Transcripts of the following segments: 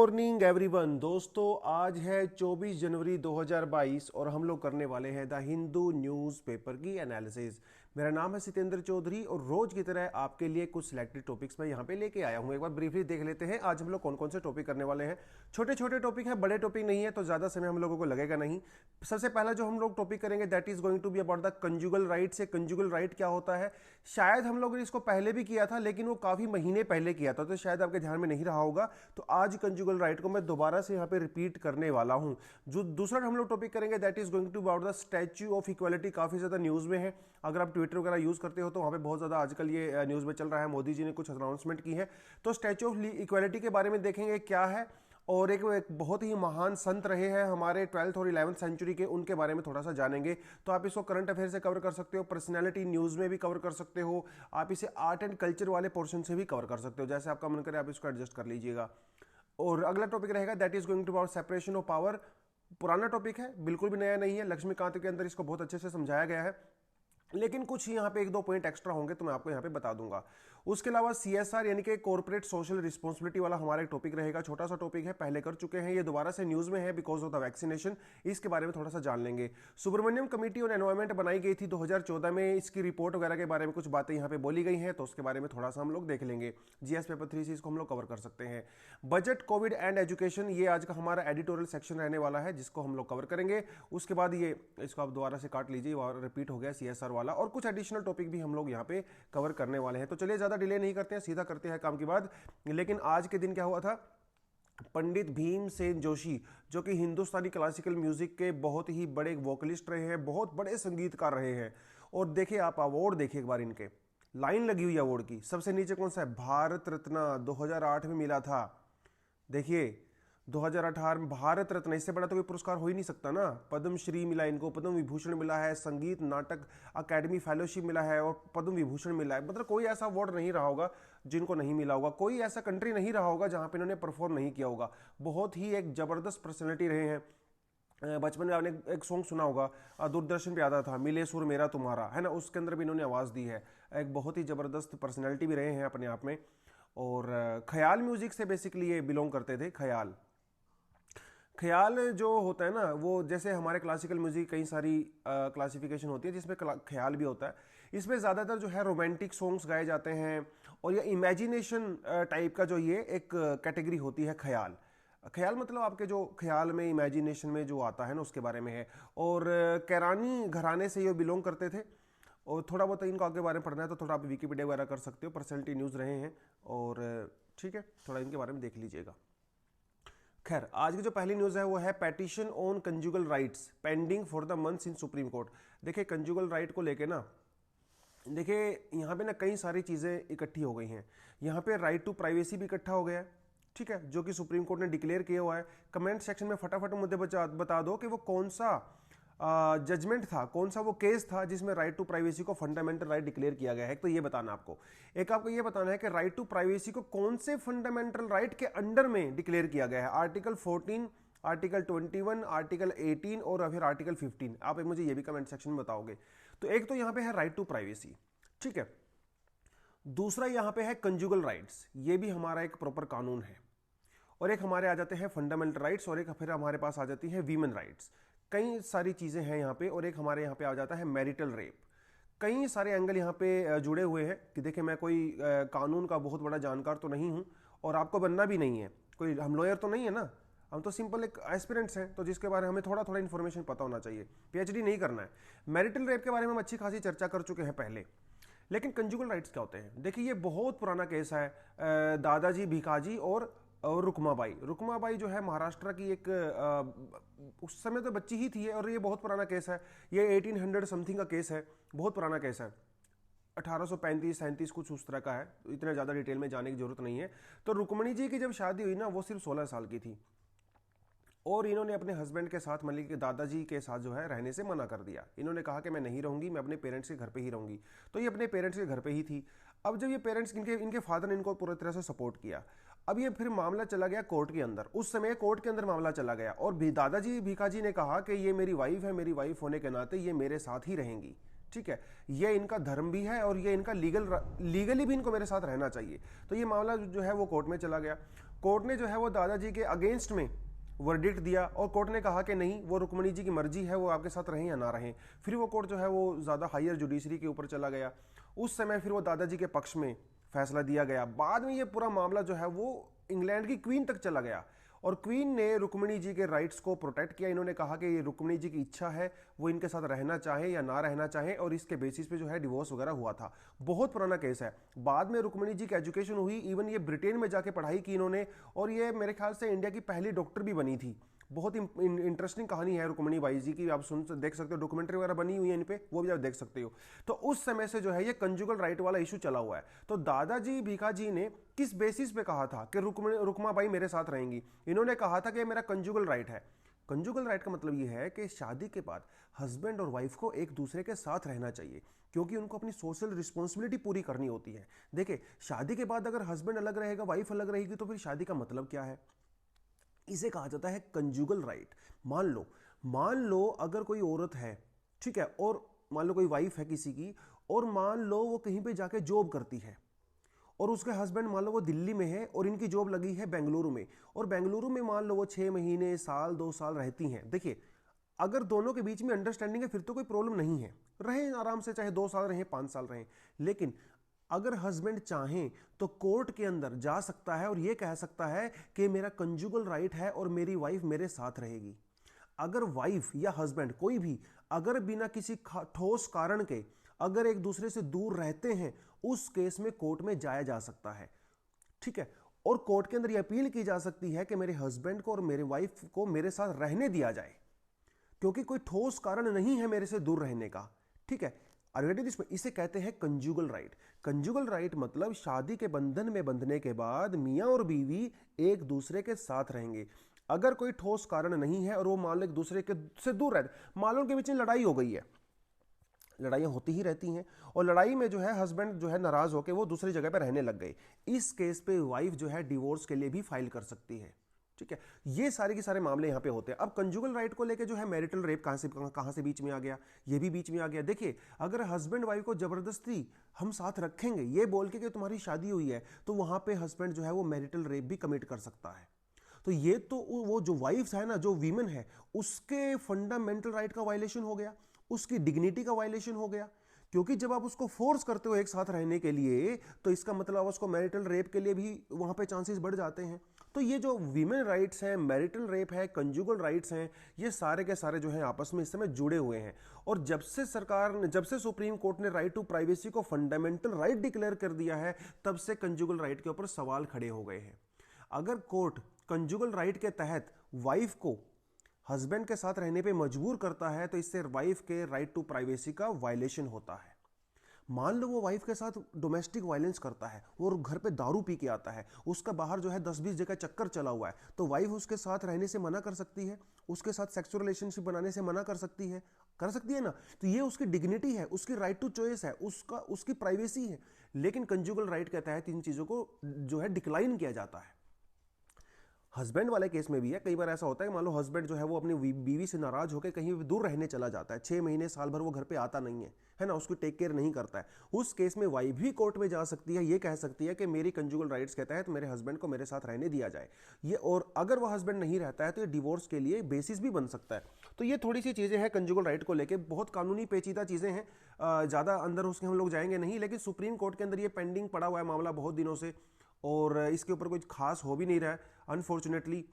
Morning everyone. दोस्तों आज है 24 जनवरी 2022 और हम लोग करने वाले हैं द हिंदू न्यूज़पेपर की एनालिसिस। मेरा नाम है सितेंद्र चौधरी और रोज की तरह आपके लिए कुछ सिलेक्टेड टॉपिक्स मैं यहाँ पे लेके आया हूँ। एक बार ब्रीफली देख लेते हैं आज हम लोग कौन कौन से टॉपिक करने वाले हैं। छोटे छोटे टॉपिक हैं, बड़े टॉपिक नहीं है, तो ज़्यादा समय हम लोगों को लगेगा नहीं। सबसे पहला जो हम लोग टॉपिक करेंगे that is going to be about the conjugal rights. ये कंजुगल राइट क्या होता है, शायद हम लोगों ने इसको पहले भी किया था लेकिन वो काफ़ी महीने पहले किया था, तो शायद आपके ध्यान में नहीं रहा होगा। तो आज कंजुगल राइट को मैं दोबारा से यहाँ पे रिपीट करने वाला हूँ। जो दूसरा हम लोग टॉपिक करेंगे that is going to about the statue of equality. काफ़ी ज़्यादा न्यूज़ में है, अगर आप ट्विटर वगैरह यूज़ करते हो तो वहाँ पे बहुत ज़्यादा आजकल ये न्यूज़ में चल रहा है। मोदी जी ने कुछ अनाउंसमेंट की है, तो स्टैच्यू ऑफ इक्वालिटी के बारे में देखेंगे क्या है। और एक बहुत ही महान संत रहे हैं हमारे 12th और 11th सेंचुरी के, उनके बारे में थोड़ा सा जानेंगे। तो आप इसको करंट अफेयर से कवर कर सकते हो, पर्सनैलिटी न्यूज़ में भी कवर कर सकते हो, आप इसे आर्ट एंड कल्चर वाले पोर्शन से भी कवर कर सकते हो, जैसे आपका मन करे आप इसको एडजस्ट कर लीजिएगा। और अगला टॉपिक रहेगा that is going to about separation of power. पुराना टॉपिक है, बिल्कुल भी नया नहीं है, लक्ष्मीकांत के अंदर इसको बहुत अच्छे से समझाया गया है, लेकिन कुछ यहाँ पे एक दो पॉइंट एक्स्ट्रा होंगे तो मैं आपको यहाँ पे बता दूंगा। उसके अलावा सीएसआर यानी कि कॉर्पोरेट सोशल रिस्पॉन्सिबिलिटी वाला हमारा एक टॉपिक रहेगा। छोटा सा टॉपिक है, पहले कर चुके हैं, ये दोबारा से न्यूज़ में है बिकॉज ऑफ द वैक्सीनेशन, इसके बारे में थोड़ा सा जान लेंगे। सुब्रमण्यम कमेटी ऑन एनवायरमेंट बनाई गई थी 2014 में, इसकी रिपोर्ट वगैरह के बारे में कुछ बातें यहाँ पे बोली गई हैं, तो उसके बारे में थोड़ा सा हम लोग देख लेंगे। जीएस पेपर 3 से इसको हम लोग कवर कर सकते हैं। बजट, कोविड एंड एजुकेशन, ये आज का हमारा एडिटोरियल सेक्शन रहने वाला है जिसको हम लोग कवर करेंगे। उसके बाद ये इसको आप दोबारा से काट लीजिए और रिपीट हो गया सीएसआर वाला, और कुछ एडिशनल टॉपिक भी हम लोग यहाँ पे कवर करने वाले हैं। तो चलिए ज्यादा डिले नहीं करते हैं, सीधा करते हैं काम की बात। लेकिन आज के दिन क्या हुआ था, पंडित भीमसेन जोशी जो कि हिंदुस्तानी क्लासिकल म्यूजिक के बहुत ही बड़े वोकलिस्ट रहे हैं, बहुत बड़े संगीतकार रहे हैं। और देखिए आप अवार्ड देखिए एक बार, इनके लाइन लगी हुई अवार्ड की, सबसे नीचे कौन सा है, भारत रत्न 2008 में मिला था। देखिए 2018 में भारत रत्न, इससे बड़ा तो कोई पुरस्कार हो ही नहीं सकता ना। पद्म श्री मिला इनको, पद्म विभूषण मिला है, संगीत नाटक अकेडमी फेलोशिप मिला है और पद्म विभूषण मिला है। मतलब कोई ऐसा अवार्ड नहीं रहा होगा जिनको नहीं मिला होगा, कोई ऐसा कंट्री नहीं रहा होगा जहां पे इन्होंने परफॉर्म नहीं किया होगा। बहुत ही एक जबरदस्त पर्सनैलिटी रहे हैं। बचपन में आपने एक सॉन्ग सुना होगा, दूरदर्शन पे आता था, मिले सुर मेरा तुम्हारा, है ना, उसके अंदर भी इन्होंने आवाज़ दी है। एक बहुत ही ज़बरदस्त पर्सनैलिटी भी रहे हैं अपने आप में। और ख्याल म्यूजिक से बेसिकली ये बिलोंग करते थे। ख्याल जो होता है ना, वो जैसे हमारे क्लासिकल म्यूजिक कई सारी क्लासिफिकेशन होती है जिसमें ख्याल भी होता है। इसमें ज़्यादातर जो है रोमांटिक सॉन्ग्स गाए जाते हैं और ये इमेजिनेशन टाइप का जो ये एक कैटेगरी होती है ख्याल। ख्याल मतलब आपके जो ख्याल में इमेजिनेशन में जो आता है ना उसके बारे में है। और कैरानी घराने से ये बिलोंग करते थे। और थोड़ा बहुत इनको आगे बारे में पढ़ना है तो थोड़ा आप विकीपीडिया वगैरह कर सकते हो, पर्सनैलिटी न्यूज़ रहे हैं। और ठीक है, थोड़ा इनके बारे में देख लीजिएगा। खैर आज की जो पहली न्यूज़ है वो है petition on conjugal rights pending for the months in supreme court. देखिए कंजुगल राइट को लेके ना, देखिए यहाँ पे ना कई सारी चीज़ें इकट्ठी हो गई हैं। यहाँ पे राइट टू प्राइवेसी भी इकट्ठा हो गया है, ठीक है, जो कि सुप्रीम कोर्ट ने डिक्लेयर किया हुआ है। कमेंट सेक्शन में फटाफट मुद्दे बता दो कि वो कौन सा जजमेंट था, कौन सा वो केस था जिसमें राइट टू प्राइवेसी को फंडामेंटल राइट डिक्लेयर किया गया है। तो ये बताना आपको, एक आपको ये बताना है कि राइट टू प्राइवेसी को कौन से फंडामेंटल राइट के अंडर में डिक्लेयर किया गया है। आर्टिकल 14, आर्टिकल 21, आर्टिकल 18 और फिर आर्टिकल 15। आप मुझे ये भी कमेंट सेक्शन में बताओगे। तो एक तो यहां पे है राइट टू प्राइवेसी, ठीक है। दूसरा यहां पे है कंजुगल राइट्स, ये भी हमारा एक प्रॉपर कानून है। और एक हमारे आ जाते हैं फंडामेंटल राइट्स, और एक फिर हमारे पास आ जाती है वीमेन राइट्स। कई सारी चीज़ें हैं यहाँ पे। और एक हमारे यहाँ पे आ जाता है मैरिटल रेप। कई सारे एंगल यहाँ पे जुड़े हुए हैं कि देखिए मैं कोई कानून का बहुत बड़ा जानकार तो नहीं हूँ और आपको बनना भी नहीं है, कोई हम लॉयर तो नहीं है ना, हम तो सिंपल एक एस्पिरेंट्स हैं, तो जिसके बारे में हमें थोड़ा थोड़ा इन्फॉर्मेशन पता होना चाहिए, पीएचडी नहीं करना है। मैरिटल रेप के बारे में हम अच्छी खासी चर्चा कर चुके हैं पहले। लेकिन कंजुगल राइट्स क्या होते हैं, देखिए ये बहुत पुराना केस है। दादाजी भिखाजी और रुकमाबाई जो है महाराष्ट्र की एक उस समय तो बच्ची ही थी, और ये बहुत पुराना केस है। ये 1800 समथिंग का केस है, बहुत पुराना केस है, 1835-37 कुछ उस तरह का है। इतने ज़्यादा डिटेल में जाने की जरूरत नहीं है। तो रुक्मणी जी की जब शादी हुई ना, वो सिर्फ 16 साल की थी और इन्होंने अपने हस्बैंड के साथ, मतलब के दादाजी के साथ जो है रहने से मना कर दिया। इन्होंने कहा कि मैं नहीं रहूंगी, मैं अपने पेरेंट्स के घर पे ही रहूंगी। तो ये अपने पेरेंट्स के घर पे ही थी। अब जब ये पेरेंट्स इनके फादर ने इनको पूरी तरह से सपोर्ट किया, अब ये फिर मामला चला गया कोर्ट के अंदर। उस समय कोर्ट के अंदर मामला चला गया और दादाजी भीखाजी ने कहा कि ये मेरी वाइफ है, मेरी वाइफ होने के नाते ये मेरे साथ ही रहेंगी, ठीक है, ये इनका धर्म भी है और ये इनका लीगली भी इनको मेरे साथ रहना चाहिए। तो ये मामला जो है वो कोर्ट में चला गया। कोर्ट ने जो है वो दादाजी के अगेंस्ट में वर्डिक्ट दिया और कोर्ट ने कहा कि नहीं, वो रुक्मणी जी की मर्जी है, वो आपके साथ रहें या ना रहें। फिर वो कोर्ट जो है वो ज़्यादा हायर जुडिशरी के ऊपर चला गया। उस समय फिर वो दादाजी के पक्ष में फैसला दिया गया। बाद में ये पूरा मामला जो है वो इंग्लैंड की क्वीन तक चला गया और क्वीन ने रुक्मणी जी के राइट्स को प्रोटेक्ट किया। इन्होंने कहा कि ये रुक्मणी जी की इच्छा है, वो इनके साथ रहना चाहे या ना रहना चाहे, और इसके बेसिस पे जो है डिवोर्स वगैरह हुआ था। बहुत पुराना केस है। बाद में रुक्मणी जी की एजुकेशन हुई, इवन ये ब्रिटेन में जाके पढ़ाई की इन्होंने, और ये मेरे ख्याल से इंडिया की पहली डॉक्टर भी बनी थी। बहुत इंटरेस्टिंग कहानी है रुक्मणी बाई जी की, आप देख सकते हो, डॉक्यूमेंट्री वगैरह बनी हुई है इन पे, वो भी आप देख सकते हो। तो उस समय से जो है ये कंजुगल राइट वाला इशू चला हुआ है। तो दादाजी भीखाजी ने किस बेसिस पे कहा था कि रुक्मा बाई मेरे साथ रहेंगी? इन्होंने कहा था कि मेरा कंजुगल राइट है। कंजुगल राइट का मतलब ये है कि शादी के बाद हस्बैंड और वाइफ को एक दूसरे के साथ रहना चाहिए, क्योंकि उनको अपनी सोशल रिस्पॉन्सिबिलिटी पूरी करनी होती है। देखिए, शादी के बाद अगर हस्बैंड अलग रहेगा, वाइफ अलग रहेगी, तो फिर शादी का मतलब क्या है? इसे कहा जाता है कंजुगल राइट। मान लो अगर कोई औरत है, ठीक है, और मान लो कोई वाइफ है किसी की, और मान लो वो कहीं पे जाके जॉब करती है, और उसके हस्बैंड मान लो वो दिल्ली में है और इनकी जॉब लगी है बेंगलुरु में, और बेंगलुरु में मान लो वो 6 महीने, साल, 2 साल रहती हैं। देखिए, अगर दोनों के बीच में अंडरस्टैंडिंग है फिर तो कोई प्रॉब्लम नहीं है, रहें आराम से, चाहे 2 साल रहें, 5 साल रहें। लेकिन अगर हस्बैंड चाहें तो कोर्ट के अंदर जा सकता है और यह कह सकता है कि मेरा कंजुगल राइट है और मेरी वाइफ मेरे साथ रहेगी। अगर वाइफ या हस्बैंड कोई भी अगर बिना किसी ठोस कारण के अगर एक दूसरे से दूर रहते हैं, उस केस में कोर्ट में जाया जा सकता है, ठीक है। और कोर्ट के अंदर यह अपील की जा सकती है कि मेरे हस्बैंड को और मेरे वाइफ को मेरे साथ रहने दिया जाए, क्योंकि कोई ठोस कारण नहीं है मेरे से दूर रहने का, ठीक है। इसे कहते हैं कंजुगल राइट। कंजुगल राइट मतलब शादी के बंधन में बंधने के बाद मियां और बीवी एक दूसरे के साथ रहेंगे। अगर कोई ठोस कारण नहीं है और वो मान लो एक दूसरे के से दूर रहते, मान लो उनके बीच में लड़ाई हो गई है, लड़ाइयां होती ही रहती हैं, और लड़ाई में जो है हस्बैंड जो है नाराज होकर वो दूसरी जगह पर रहने लग गए, इस केस पे वाइफ जो है डिवोर्स के लिए भी फाइल कर सकती है, ठीक है। ये सारे के सारे मामले यहां पे होते हैं। अब कंजुगल राइट को लेके जो है मैरिटल रेप कहां से बीच में आ गया? ये भी बीच में आ गया। देखिए, अगर हस्बैंड वाइफ को जबरदस्ती हम साथ रखेंगे ये बोल के कि तुम्हारी शादी हुई है, तो वहां पे हस्बैंड जो है वो मैरिटल रेप भी कमिट कर सकता है। तो ये तो वो जो वाइफ है ना, जो वीमेन है, उसके फंडामेंटल राइट का वायलेशन हो गया, उसकी डिग्निटी का वायलेशन हो गया, क्योंकि जब आप उसको फोर्स करते हो एक साथ रहने के लिए, तो इसका मतलब उसको मैरिटल रेप के लिए भी वहां पे चांसेस बढ़ जाते हैं। तो ये जो वीमेन राइट्स हैं, मैरिटल रेप है, कंजुगल राइट्स हैं, ये सारे के सारे जो हैं आपस में इस समय जुड़े हुए हैं। और जब से सुप्रीम कोर्ट ने राइट टू प्राइवेसी को फंडामेंटल राइट डिक्लेयर कर दिया है, तब से कंजुगल राइट के ऊपर सवाल खड़े हो गए हैं। अगर कोर्ट कंजुगल राइट के तहत वाइफ को हस्बैंड के साथ रहने पे मजबूर करता है, तो इससे वाइफ के राइट टू प्राइवेसी का वायलेशन होता है। मान लो वो वाइफ के साथ डोमेस्टिक वायलेंस करता है, वो घर पे दारू पी के आता है, उसका बाहर जो है 10-20 जगह चक्कर चला हुआ है, तो वाइफ उसके साथ रहने से मना कर सकती है, उसके साथ सेक्सुअल रिलेशनशिप बनाने से मना कर सकती है ना। तो ये उसकी डिग्निटी है, उसकी राइट टू चॉइस है, उसकी प्राइवेसी है। लेकिन कंजुगल राइट के तहत इन चीजों को जो है डिक्लाइन किया जाता है। हस्बैंड वाले केस में भी है, कई बार ऐसा होता है कि मान लो हस्बैंड जो है वो अपनी बीवी से नाराज होकर कहीं दूर रहने चला जाता है, 6 महीने साल भर वो घर पे आता नहीं है ना, उसको टेक केयर नहीं करता है। उस केस में वाइफ भी कोर्ट में जा सकती है, ये कह सकती है कि मेरी कंजुगल राइट्स के तहत मेरे हस्बैंड को मेरे साथ रहने दिया जाए ये, और अगर वो हस्बैंड नहीं रहता है तो ये डिवोर्स के लिए बेसिस भी बन सकता है। तो ये थोड़ी सी चीज़ें हैं कंजुगल राइट को लेकर, बहुत कानूनी पेचीदा चीज़ें हैं, ज़्यादा अंदर उसके हम लोग जाएंगे नहीं। लेकिन सुप्रीम कोर्ट के अंदर ये पेंडिंग पड़ा हुआ है मामला बहुत दिनों से, और इसके ऊपर कुछ खास हो भी नहीं रहा है अनफॉर्चुनेटली।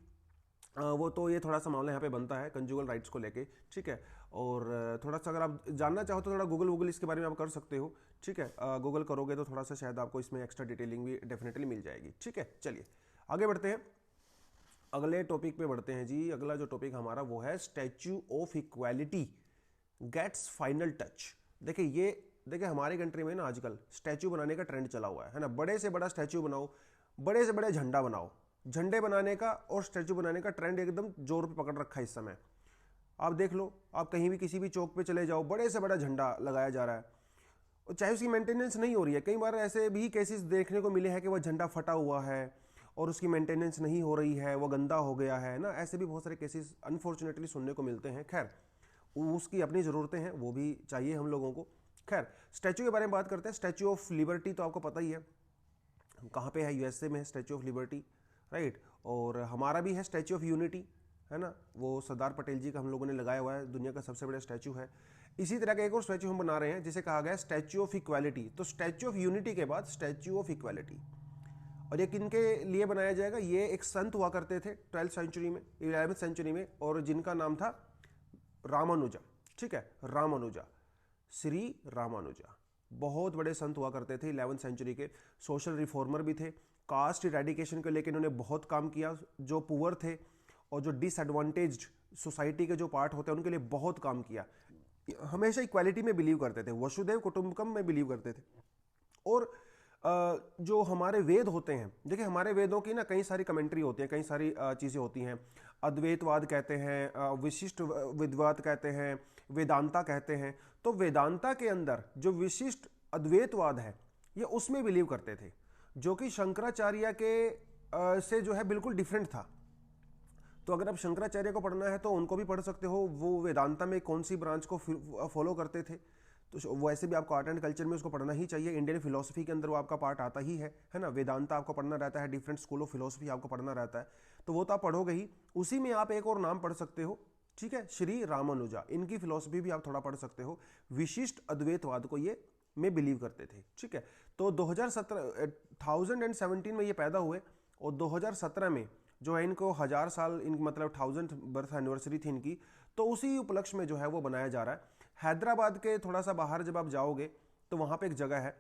वो तो ये थोड़ा सा मामला यहाँ पे बनता है कंजुगल राइट्स को लेके, ठीक है। और थोड़ा सा अगर आप जानना चाहो तो थोड़ा गूगल इसके बारे में आप कर सकते हो, ठीक है। गूगल करोगे तो थोड़ा सा शायद आपको इसमें एक्स्ट्रा डिटेलिंग भी डेफिनेटली मिल जाएगी, ठीक है। चलिए आगे बढ़ते हैं, अगले टॉपिक पे बढ़ते हैं जी। अगला जो टॉपिक हमारा वो है statue of equality gets final touch. देखिए हमारे कंट्री में ना आजकल स्टैच्यू बनाने का ट्रेंड चला हुआ है ना, बड़े से बड़ा स्टैच्यू बनाओ, बड़े से बड़े झंडा बनाओ। झंडे बनाने का और स्टैच्यू बनाने का ट्रेंड एकदम जोर पे पकड़ रखा है इस समय। आप देख लो, आप कहीं भी किसी भी चौक पे चले जाओ, बड़े से बड़ा झंडा लगाया जा रहा है, और चाहे उसकी मेंटेनेंस नहीं हो रही है। कई बार ऐसे भी केसेस देखने को मिले हैं कि वह झंडा फटा हुआ है और उसकी मेंटेनेंस नहीं हो रही है, वो गंदा हो गया है ना, ऐसे भी बहुत सारे केसेस अनफॉर्चुनेटली सुनने को मिलते हैं। खैर, उसकी अपनी ज़रूरतें हैं, वो भी चाहिए हम लोगों को। खैर, स्टैच्यू के बारे में बात करते हैं। स्टैच्यू ऑफ लिबर्टी तो आपको पता ही है कहाँ पे है, यूएसए में है स्टैच्यू ऑफ लिबर्टी। राइट। और हमारा भी है स्टैच्यू ऑफ यूनिटी, है ना, वो सरदार पटेल जी का हम लोगों ने लगाया हुआ है, दुनिया का सबसे बड़ा स्टैच्यू है। इसी तरह का एक और स्टैच्यू हम बना रहे हैं जिसे कहा गया है स्टैच्यू ऑफ इक्वालिटी। तो स्टैच्यू ऑफ यूनिटी के बाद स्टैच्यू ऑफ इक्वालिटी, और ये किनके लिए बनाया जाएगा? ये एक संत हुआ करते थे 12th सेंचुरी में, 11th सेंचुरी में, और जिनका नाम था रामानुजा। ठीक है, रामानुजा, श्री रामानुजा, बहुत बड़े संत हुआ करते थे 11th सेंचुरी के। सोशल रिफॉर्मर भी थे, कास्ट इरेडिकेशन को लेकर इन्होंने बहुत काम किया। जो पुअर थे और जो डिसएडवांटेज्ड सोसाइटी के जो पार्ट होते हैं उनके लिए बहुत काम किया। हमेशा इक्वालिटी में बिलीव करते थे, वसुधैव कुटुंबकम में बिलीव करते थे। और जो हमारे वेद होते हैं, देखिए हमारे वेदों की ना कई सारी कमेंट्री होती है, कई सारी चीज़ें होती हैं। अद्वैतवाद कहते हैं, विशिष्ट विद्वाद कहते हैं, वेदांता कहते हैं। तो वेदांता के अंदर जो विशिष्ट अद्वैतवाद है ये उसमें बिलीव करते थे, जो कि शंकराचार्य के से जो है बिल्कुल डिफरेंट था। तो अगर आप शंकराचार्य को पढ़ना है तो उनको भी पढ़ सकते हो, वो वेदांता में कौन सी ब्रांच को फॉलो करते थे। तो वैसे भी आपको आर्ट एंड कल्चर में उसको पढ़ना ही चाहिए, इंडियन फिलोसफी के अंदर वो आपका पार्ट आता ही है ना। वेदांता आपको पढ़ना रहता है, डिफरेंट स्कूल ऑफ फिलोसफी आपको पढ़ना रहता है, तो वो तो आप पढ़ोगे ही। उसी में आप एक और नाम पढ़ सकते हो, ठीक है, श्री रामानुजा, इनकी फिलोसफी भी आप थोड़ा पढ़ सकते हो। विशिष्ट अद्वैतवाद को ये में बिलीव करते थे, ठीक है। तो 2017 में ये पैदा हुए, और 2017 में जो है इनको 1000 साल, इन मतलब 1000th बर्थ एनिवर्सरी थी इनकी, तो उसी उपलक्ष्य में जो है वो बनाया जा रहा है। हैदराबाद के थोड़ा सा बाहर जब आप जाओगे तो वहाँ पे एक जगह है,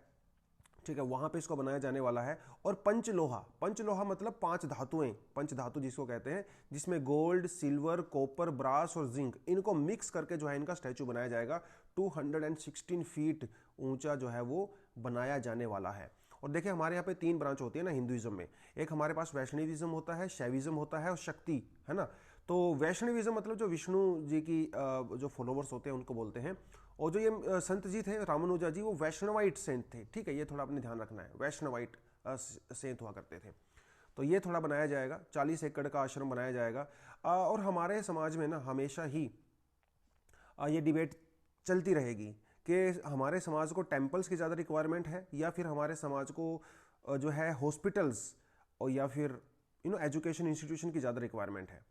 ठीक है, वहाँ पे इसको बनाया जाने वाला है। और पंचलोहा, पंचलोहा मतलब 5 धातुएं, पंच धातु जिसको कहते हैं, जिसमें गोल्ड, सिल्वर, कॉपर, ब्रास और जिंक, इनको मिक्स करके जो है इनका स्टैचू बनाया जाएगा। 216 फीट ऊंचा जो है वो बनाया जाने वाला है। और देखिए हमारे यहाँ पे 3 ब्रांच होती है ना हिंदुइज्म में, एक हमारे पास वैष्णविज्म होता है, शैविज्म होता है और शक्ति, है ना। तो वैष्णविज्म मतलब जो विष्णु जी की जो फॉलोवर्स होते हैं उनको बोलते हैं। और जो ये संत जी थे रामानुजा जी, वो वैष्णवाइट सेंट थे, ठीक है, ये थोड़ा अपने ध्यान रखना है, वैष्णवाइट सेंट हुआ करते थे। तो ये थोड़ा बनाया जाएगा, 40 एकड़ का आश्रम बनाया जाएगा। और हमारे समाज में ना हमेशा ही ये डिबेट चलती रहेगी कि हमारे समाज को टेम्पल्स की ज़्यादा रिक्वायरमेंट है या फिर हमारे समाज को जो है हॉस्पिटल्स और या फिर एजुकेशन इंस्टीट्यूशन की ज़्यादा रिक्वायरमेंट है।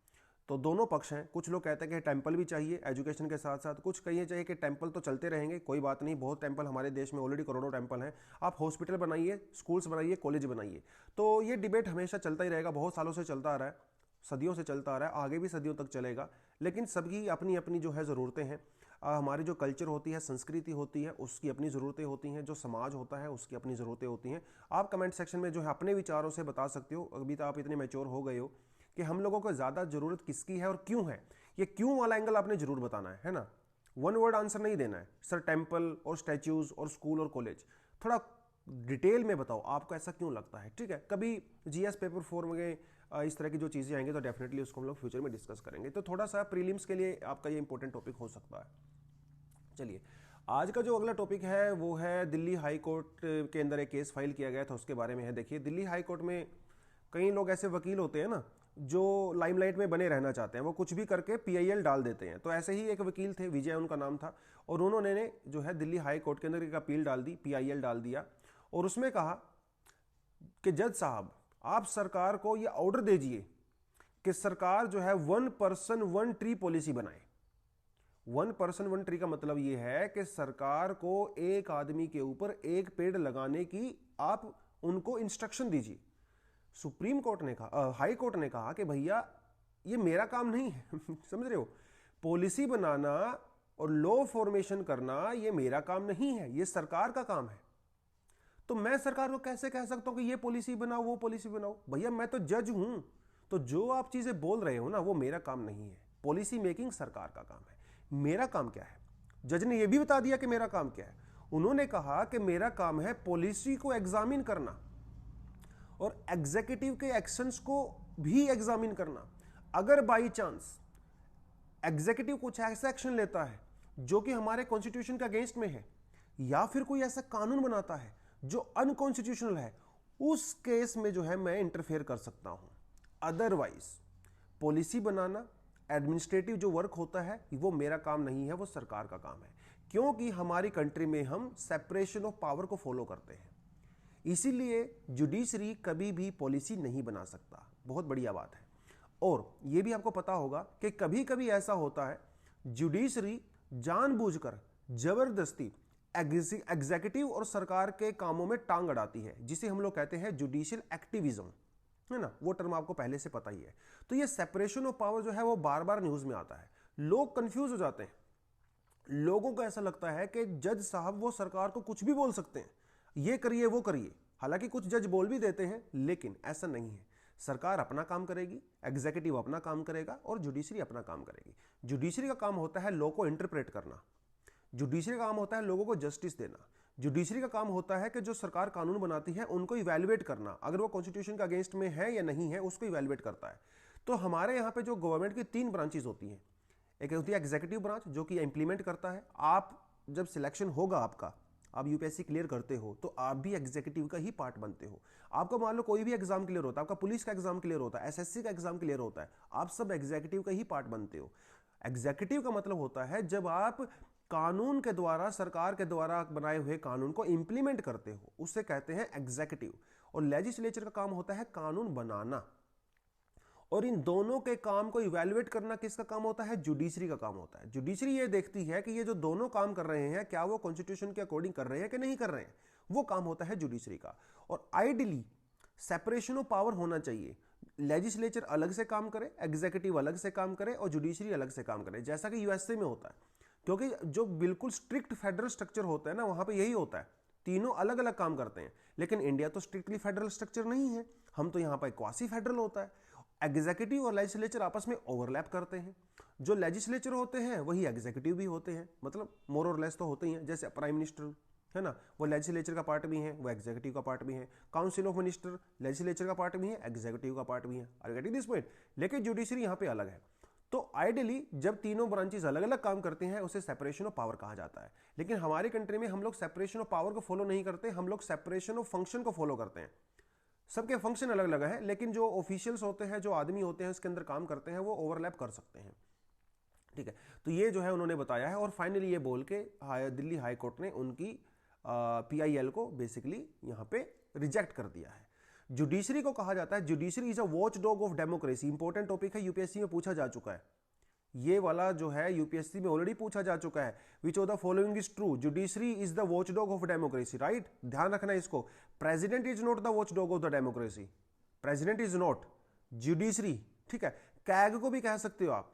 तो दोनों पक्ष हैं, कुछ लोग कहते हैं कि टेम्पल भी चाहिए एजुकेशन के साथ साथ, कुछ कहिए चाहिए कि टेम्पल तो चलते रहेंगे, कोई बात नहीं, बहुत टेम्पल हमारे देश में ऑलरेडी करोड़ों टेम्पल हैं, आप हॉस्पिटल बनाइए, स्कूल्स बनाइए, कॉलेज बनाइए। तो ये डिबेट हमेशा चलता ही रहेगा, बहुत सालों से चलता आ रहा है, सदियों से चलता आ रहा है, आगे भी सदियों तक चलेगा। लेकिन सबकी अपनी अपनी जो है ज़रूरतें हैं। हमारी जो कल्चर होती है, संस्कृति होती है, उसकी अपनी ज़रूरतें होती हैं, जो समाज होता है उसकी अपनी ज़रूरतें होती हैं। आप कमेंट सेक्शन में जो है अपने विचारों से बता सकते हो। अभी तो आप इतने मैच्योर हो गए हो कि हम लोगों को ज़्यादा ज़रूरत किसकी है और क्यों है, ये क्यों वाला एंगल आपने ज़रूर बताना है ना। वन वर्ड आंसर नहीं देना है, सर टेम्पल और स्टैच्यूज़ और स्कूल और कॉलेज, थोड़ा डिटेल में बताओ आपको ऐसा क्यों लगता है, ठीक है। कभी जीएस पेपर 4 में इस तरह की जो चीज़ें आएंगी तो डेफिनेटली उसको हम लोग फ्यूचर में डिस्कस करेंगे। तो थोड़ा सा प्रीलिम्स के लिए आपका ये इंपॉर्टेंट टॉपिक हो सकता है। चलिए, आज का जो अगला टॉपिक है वो है दिल्ली हाई कोर्ट के अंदर एक केस फाइल किया गया था, उसके बारे में है। देखिए, दिल्ली हाई कोर्ट में कई लोग ऐसे वकील होते हैं ना जो लाइमलाइट में बने रहना चाहते हैं, वो कुछ भी करके पीआईएल डाल देते हैं। तो ऐसे ही एक वकील थे, विजय उनका नाम था, और उन्होंने जो है दिल्ली हाई कोर्ट के अंदर एक अपील डाल दी, पीआईएल डाल दिया, और उसमें कहा कि जज साहब आप सरकार को ये ऑर्डर दीजिए कि सरकार जो है 1 पर्सन 1 ट्री पॉलिसी बनाए। 1 पर्सन 1 ट्री का मतलब ये है कि सरकार को एक आदमी के ऊपर एक पेड़ लगाने की आप उनको इंस्ट्रक्शन दीजिए। सुप्रीम कोर्ट ने कहा, हाई कोर्ट ने कहा कि भैया ये मेरा काम नहीं है समझ रहे हो, पॉलिसी बनाना और लॉ फॉर्मेशन करना ये मेरा काम नहीं है, ये सरकार का काम है। तो मैं सरकार को कैसे कह सकता हूं कि ये पॉलिसी बनाओ, वो पॉलिसी बनाओ? भैया मैं तो जज हूं, तो जो आप चीजें बोल रहे हो ना वो मेरा काम नहीं है। पॉलिसी मेकिंग सरकार का काम है, मेरा काम क्या है? जज ने यह भी बता दिया कि मेरा काम क्या है। उन्होंने कहा कि मेरा काम है पॉलिसी को एग्जामिन करना और एग्जीक्यूटिव के एक्शंस को भी एग्जामिन करना। अगर बाई चांस एग्जीक्यूटिव कुछ ऐसा एक्शन लेता है जो कि हमारे कॉन्स्टिट्यूशन के अगेंस्ट में है, या फिर कोई ऐसा कानून बनाता है जो अनकॉन्स्टिट्यूशनल है, उस केस में जो है मैं इंटरफेयर कर सकता हूं। अदरवाइज पॉलिसी बनाना, एडमिनिस्ट्रेटिव जो वर्क होता है वो मेरा काम नहीं है, वो सरकार का काम है। क्योंकि हमारी कंट्री में हम सेपरेशन ऑफ पावर को फॉलो करते हैं, इसीलिए जुडिशरी कभी भी पॉलिसी नहीं बना सकता। बहुत बढ़िया बात है। और ये भी आपको पता होगा कि कभी कभी ऐसा होता है जुडिशरी जानबूझकर जबरदस्ती एग्जीक्यूटिव और सरकार के कामों में टांग अड़ाती है, जिसे हम लोग कहते हैं जुडिशियल एक्टिविज्म, है ना। वो टर्म आपको पहले से पता ही है। तो ये सेपरेशन ऑफ पावर जो है वो बार बार न्यूज में आता है, लोग कंफ्यूज हो जाते हैं। लोगों को ऐसा लगता है कि जज साहब वो सरकार को कुछ भी बोल सकते हैं, ये करिए वो करिए। हालांकि कुछ जज बोल भी देते हैं, लेकिन ऐसा नहीं है। सरकार अपना काम करेगी, एग्जीक्यूटिव अपना काम करेगा और जुडिशरी अपना काम करेगी। जुडिशरी का काम होता है लॉ को इंटरप्रेट करना, जुडिशरी का काम होता है लोगों को जस्टिस देना, जुडिशरी का काम होता है कि जो सरकार कानून बनाती है उनको इवैल्यूएट करना, अगर वो कॉन्स्टिट्यूशन के अगेंस्ट में है या नहीं है उसको इवैल्यूएट करता है। तो हमारे यहाँ पे जो गवर्नमेंट की 3 ब्रांचेस होती हैं, एक होती है एग्जीक्यूटिव ब्रांच जो कि इंप्लीमेंट करता है। आप जब सिलेक्शन होगा आपका, आप यूपीएससी क्लियर करते हो तो आप भी एग्जीक्यूटिव का ही पार्ट बनते हो। आपका मान लो कोई भी एग्जाम क्लियर होता है, आपका पुलिस का एग्जाम क्लियर होता है, एसएससी का एग्जाम क्लियर होता है, आप सब एग्जीक्यूटिव का ही पार्ट बनते हो। एग्जीक्यूटिव का मतलब होता है जब आप कानून के द्वारा, सरकार के द्वारा बनाए हुए कानून को इंप्लीमेंट करते हो, उससे कहते हैं एग्जीक्यूटिव। और लेजिस्लेचर का काम होता है कानून बनाना, और इन दोनों के काम को इवैल्यूएट करना किसका काम होता है? जुडिशरी का काम होता है। जुडिशरी ये देखती है कि ये जो दोनों काम कर रहे हैं क्या वो कॉन्स्टिट्यूशन के अकॉर्डिंग कर रहे हैं कि नहीं कर रहे हैं, वो काम होता है जुडिशरी का। और आइडियली सेपरेशन ऑफ पावर होना चाहिए, लेजिस्लेचर अलग से काम करे, एग्जीक्यूटिव अलग से काम करे और जुडिशरी अलग से काम करे, जैसा कि यूएसए में होता है। क्योंकि जो बिल्कुल स्ट्रिक्ट फेडरल स्ट्रक्चर होता है ना, वहां पे यही होता है, तीनों अलग अलग काम करते हैं। लेकिन इंडिया तो स्ट्रिक्टली फेडरल स्ट्रक्चर नहीं है, हम तो यहाँ पर क्वासी फेडरल होता है। एग्जीक्यूटिव और लेजिस्लेचर आपस में ओवरलैप करते हैं, जो लेजिस्लेचर होते हैं वही एग्जीक्यूटिव भी होते हैं, मतलब मोर और लेस तो होते ही हैं। जैसे प्राइम मिनिस्टर है ना, वो लेजिस्लेचर का पार्ट भी है, वो एग्जीक्यूटिव का पार्ट भी है। काउंसिल ऑफ मिनिस्टर लेजिस्लेचर का पार्ट भी है, एग्जीक्यूटिव का पार्ट भी है। Are you getting this point? लेकिन जुडिशरी यहाँ पे अलग है। तो आइडियली जब तीनों ब्रांचेस अलग अलग काम करते हैं उसे सेपरेशन ऑफ पावर कहा जाता है। लेकिन हमारी कंट्री में हम लोग सेपरेशन ऑफ पावर को फॉलो नहीं करते, हम लोग सेपरेशन ऑफ फंक्शन को फॉलो करते हैं। सबके फंक्शन अलग अलग है, लेकिन जो ऑफिशियल्स होते हैं, जो आदमी होते हैं इसके अंदर काम करते हैं, वो ओवरलैप कर सकते हैं। ठीक है, तो ये जो है उन्होंने बताया है। और फाइनली ये बोल के दिल्ली हाई कोर्ट ने उनकी पीआईएल को बेसिकली यहाँ पे रिजेक्ट कर दिया है। जुडिशरी को कहा जाता है, judiciary is a watch dog of democracy. Important topic है, यूपीएससी में पूछा जा चुका है। ये वाला जो है यूपीएससी में ऑलरेडी पूछा जा चुका है। Which of the following is true? Judiciary is the watchdog of democracy, right? ध्यान रखना इसको। President is not the watchdog of the democracy, president is not, judiciary. ठीक है, कैग को भी कह सकते हो आप,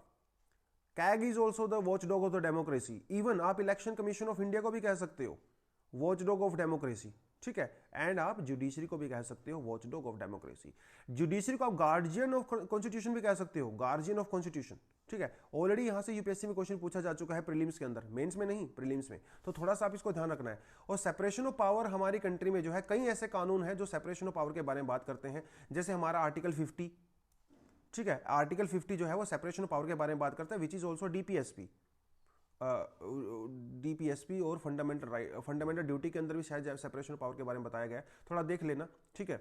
CAG is also the watchdog of the democracy. Even आप इलेक्शन कमीशन ऑफ इंडिया को भी कह सकते हो वॉचडॉग ऑफ डेमोक्रेसी। ठीक है, एंड आप जुडिशरी को भी कह सकते हो वॉचडॉग ऑफ डेमोक्रेसी। जुडिशरी को आप गार्जियन ऑफ कॉन्स्टिट्यूशन भी कह सकते हो, गार्जियन ऑफ कॉन्स्टिट्यूशन। ठीक है, ऑलरेडी यहां से यूपीएससी में क्वेश्चन पूछा जा चुका है प्रीलिम्स के अंदर, मेंस में नहीं, प्रीलिम्स में। तो थोड़ा सा आप इसको ध्यान रखना है। और सेपरेशन ऑफ पावर हमारी कंट्री में जो है, कई ऐसे कानून है जो सेपरेशन ऑफ पावर के बारे में बात करते हैं। जैसे हमारा आर्टिकल 50, ठीक है, आर्टिकल 50 जो है वो सेपरेशन ऑफ पावर के बारे में बात करता है, which is also DPSP. DPSP और फंडामेंटल ड्यूटी के अंदर भी शायद सेपरेशन ऑफ पावर के बारे में बताया गया है, थोड़ा देख लेना। ठीक है,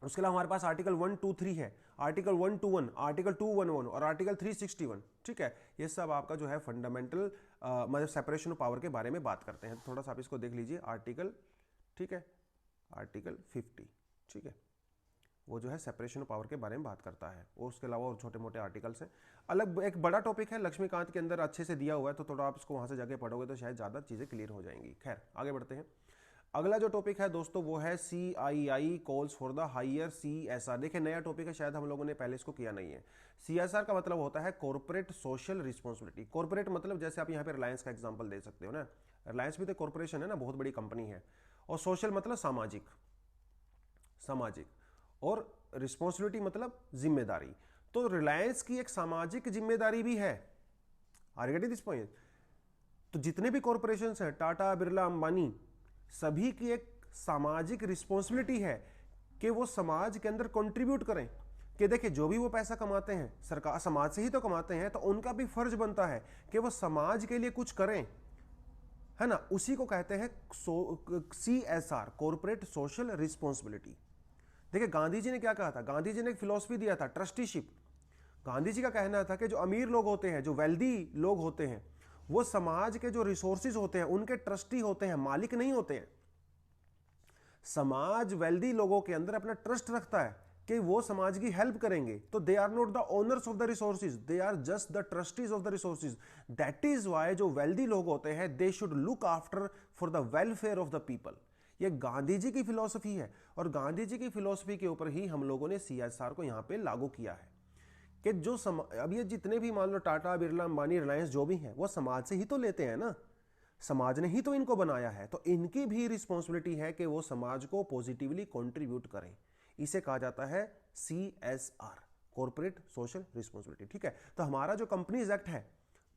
उसके अलावा हमारे पास आर्टिकल 123 है, आर्टिकल 121, आर्टिकल 211 और आर्टिकल 361। ठीक है, ये सब आपका जो है फंडामेंटल मतलब सेपरेशन ऑफ पावर के बारे में बात करते हैं। थोड़ा सा आप इसको देख लीजिए, आर्टिकल, ठीक है, आर्टिकल 50, ठीक है, वो जो है सेपरेशन ऑफ पावर के बारे में बात करता है। और उसके अलावा और छोटे मोटे आर्टिकल्स हैं। अलग एक बड़ा टॉपिक है, लक्ष्मीकांत के अंदर अच्छे से दिया हुआ है, तो थोड़ा आप इसको वहां से जाके पढ़ोगे तो शायद ज़्यादा चीज़ें क्लियर हो जाएंगी। खैर, आगे बढ़ते हैं। अगला जो टॉपिक है दोस्तों वो है CII calls for the higher CSR। देखिए, नया टॉपिक है, शायद हम लोगों ने पहले इसको किया नहीं है। CSR का मतलब होता है कॉर्पोरेट सोशल रिस्पॉन्सिबिलिटी। कॉर्पोरेट मतलब जैसे आप यहाँ पे रिलायंस का एग्जांपल दे सकते हो ना, रिलायंस भी तो कॉर्पोरेशन है ना, बहुत बड़ी कंपनी है। और सोशल मतलब सामाजिक, सामाजिक, और रिस्पॉन्सिबिलिटी मतलब जिम्मेदारी। तो रिलायंस की एक सामाजिक जिम्मेदारी भी है। Are you getting this point? तो जितने भी कॉर्पोरेशन हैं, टाटा, बिरला, अंबानी, सभी की एक सामाजिक रिस्पॉन्सिबिलिटी है कि वो समाज के अंदर कंट्रीब्यूट करें। कि देखिए, जो भी वो पैसा कमाते हैं, सरकार समाज से ही तो कमाते हैं, तो उनका भी फर्ज बनता है कि वो समाज के लिए कुछ करें, है ना। उसी को कहते हैं CSR, कॉर्पोरेट सोशल रिस्पॉन्सिबिलिटी। देखिए, गांधी जी ने क्या कहा था? गांधी जी ने एक फिलॉसफी दिया था, ट्रस्टीशिप। गांधी जी का कहना था कि जो अमीर लोग होते हैं, जो वेल्दी लोग होते हैं, वो समाज के जो रिसोर्सेज होते हैं उनके ट्रस्टी होते हैं, मालिक नहीं होते हैं। समाज वेल्दी लोगों के अंदर अपना ट्रस्ट रखता है कि वो समाज की हेल्प करेंगे, तो they are not the owners of the resources, they are just the trustees of the resources. That is why जो वेल्दी लोग होते हैं they should look after for the welfare of the people. ये गांधी जी की philosophy है और गांधी जी की philosophy के ऊपर ही हम लोगों ने सीएसआर को यहां पे लागू किया है कि जो अब ये जितने भी मान लो टाटा, बिरला, अंबानी, रिलायंस जो भी हैं वो समाज से ही तो लेते हैं ना, समाज ने ही तो इनको बनाया है, तो इनकी भी रिस्पॉन्सिबिलिटी है कि वो समाज को पॉजिटिवली कंट्रीब्यूट करें। इसे कहा जाता है CSR, कॉर्पोरेट सोशल रिस्पॉन्सिबिलिटी। ठीक है, तो हमारा जो कंपनीज एक्ट है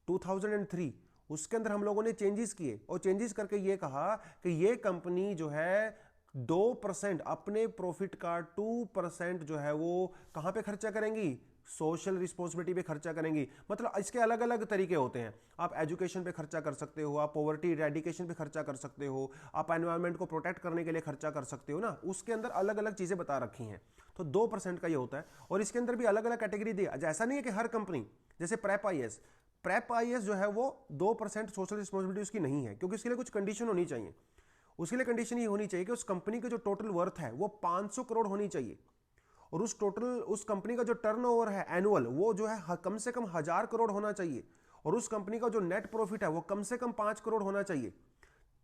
2003 उसके अंदर हम लोगों ने चेंजेस किए और चेंजेस करके ये कहा कि ये कंपनी जो है 2% अपने प्रॉफिट का 2% जो है वो कहां पे खर्चा करेंगी, सोशल रिस्पॉन्सिबिलिटी पे खर्चा करेंगी। मतलब इसके अलग अलग तरीके होते हैं, आप एजुकेशन पे खर्चा कर सकते हो, आप पॉवर्टी इरेडिकेशन पे खर्चा कर सकते हो, आप एनवायरनमेंट को प्रोटेक्ट करने के लिए खर्चा कर सकते हो ना, उसके अंदर अलग अलग चीजें बता रखी हैं। तो 2% का ये होता है और इसके अंदर भी अलग अलग कैटेगरी दी। ऐसा नहीं है कि हर कंपनी, जैसे प्रेप आईएएस जो है वो 2% सोशल रिस्पॉन्सिबिलिटी उसकी नहीं है, क्योंकि इसके लिए कुछ कंडीशन होनी चाहिए। उसके लिए कंडीशन ये होनी चाहिए कि उस कंपनी की जो टोटल वर्थ है वो 500 करोड़ होनी चाहिए और उस कंपनी का जो टर्नओवर है एनुअल वो जो है कम से कम 1000 करोड़ होना चाहिए और उस कंपनी का जो नेट प्रॉफिट है वो कम से कम 5 करोड़ होना चाहिए।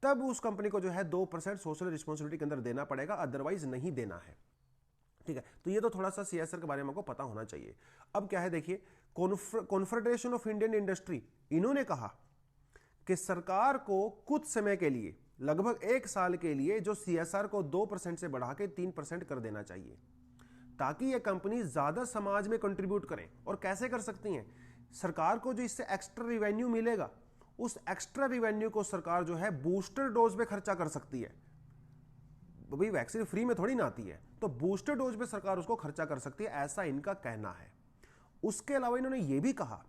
तब उस कंपनी को जो है 2% सोशल रिस्पॉन्सिबिलिटी के अंदर देना पड़ेगा, अदरवाइज नहीं देना है। ठीक है, तो ये तो थोड़ा सा सीएसआर के बारे में आपको पता होना चाहिए। अब क्या है देखिए, कॉन्फेडरेशन ऑफ इंडियन इंडस्ट्री, इन्होंने कहा कि सरकार को कुछ समय के लिए, लगभग 1 साल के लिए, जो सीएसआर को 2% से बढ़ा के 3% कर देना चाहिए, ताकि ये कंपनी ज्यादा समाज में कंट्रीब्यूट करें। और कैसे कर सकती हैं, सरकार को जो इससे एक्स्ट्रा रिवेन्यू मिलेगा उस एक्स्ट्रा रिवेन्यू को सरकार जो है बूस्टर डोज पे खर्चा कर सकती है। भाई वैक्सीन फ्री में थोड़ी ना आती है, तो बूस्टर डोज पे सरकार उसको खर्चा कर सकती है, ऐसा इनका कहना है। उसके अलावा इन्होंने ये भी कहा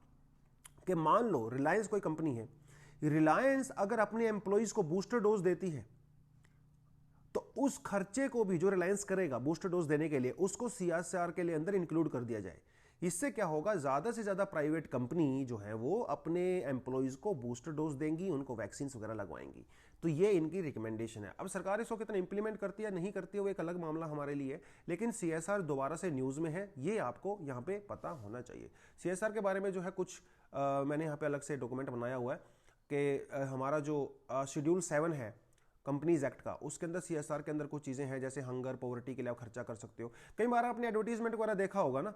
कि मान लो रिलायंस कोई कंपनी है, रिलायंस अगर अपने एम्प्लॉइज को बूस्टर डोज देती है तो उस खर्चे को भी जो रिलायंस करेगा बूस्टर डोज देने के लिए उसको सीएसआर के लिए अंदर इंक्लूड कर दिया जाए। इससे क्या होगा, ज्यादा से ज्यादा प्राइवेट कंपनी जो है वो अपने एम्प्लॉइज को बूस्टर डोज देंगी, उनको वैक्सीन वगैरह लगवाएंगी। तो ये इनकी रिकमेंडेशन है। अब सरकार इसको कितना इंप्लीमेंट करती है नहीं करती है वो एक अलग मामला हमारे लिए, लेकिन सीएसआर दोबारा से न्यूज में है, ये आपको यहाँ पे पता होना चाहिए। सीएसआर के बारे में जो है कुछ मैंने यहाँ पे अलग से डॉक्यूमेंट बनाया हुआ है कि हमारा जो शेड्यूल 7 है कंपनीज एक्ट का, उसके अंदर सीएसआर के अंदर कुछ चीजें हैं, जैसे हंगर पॉवर्टी के लिए आप खर्चा कर सकते हो। कई बार आपने एडवर्टीजमेंट वगैरह देखा होगा ना,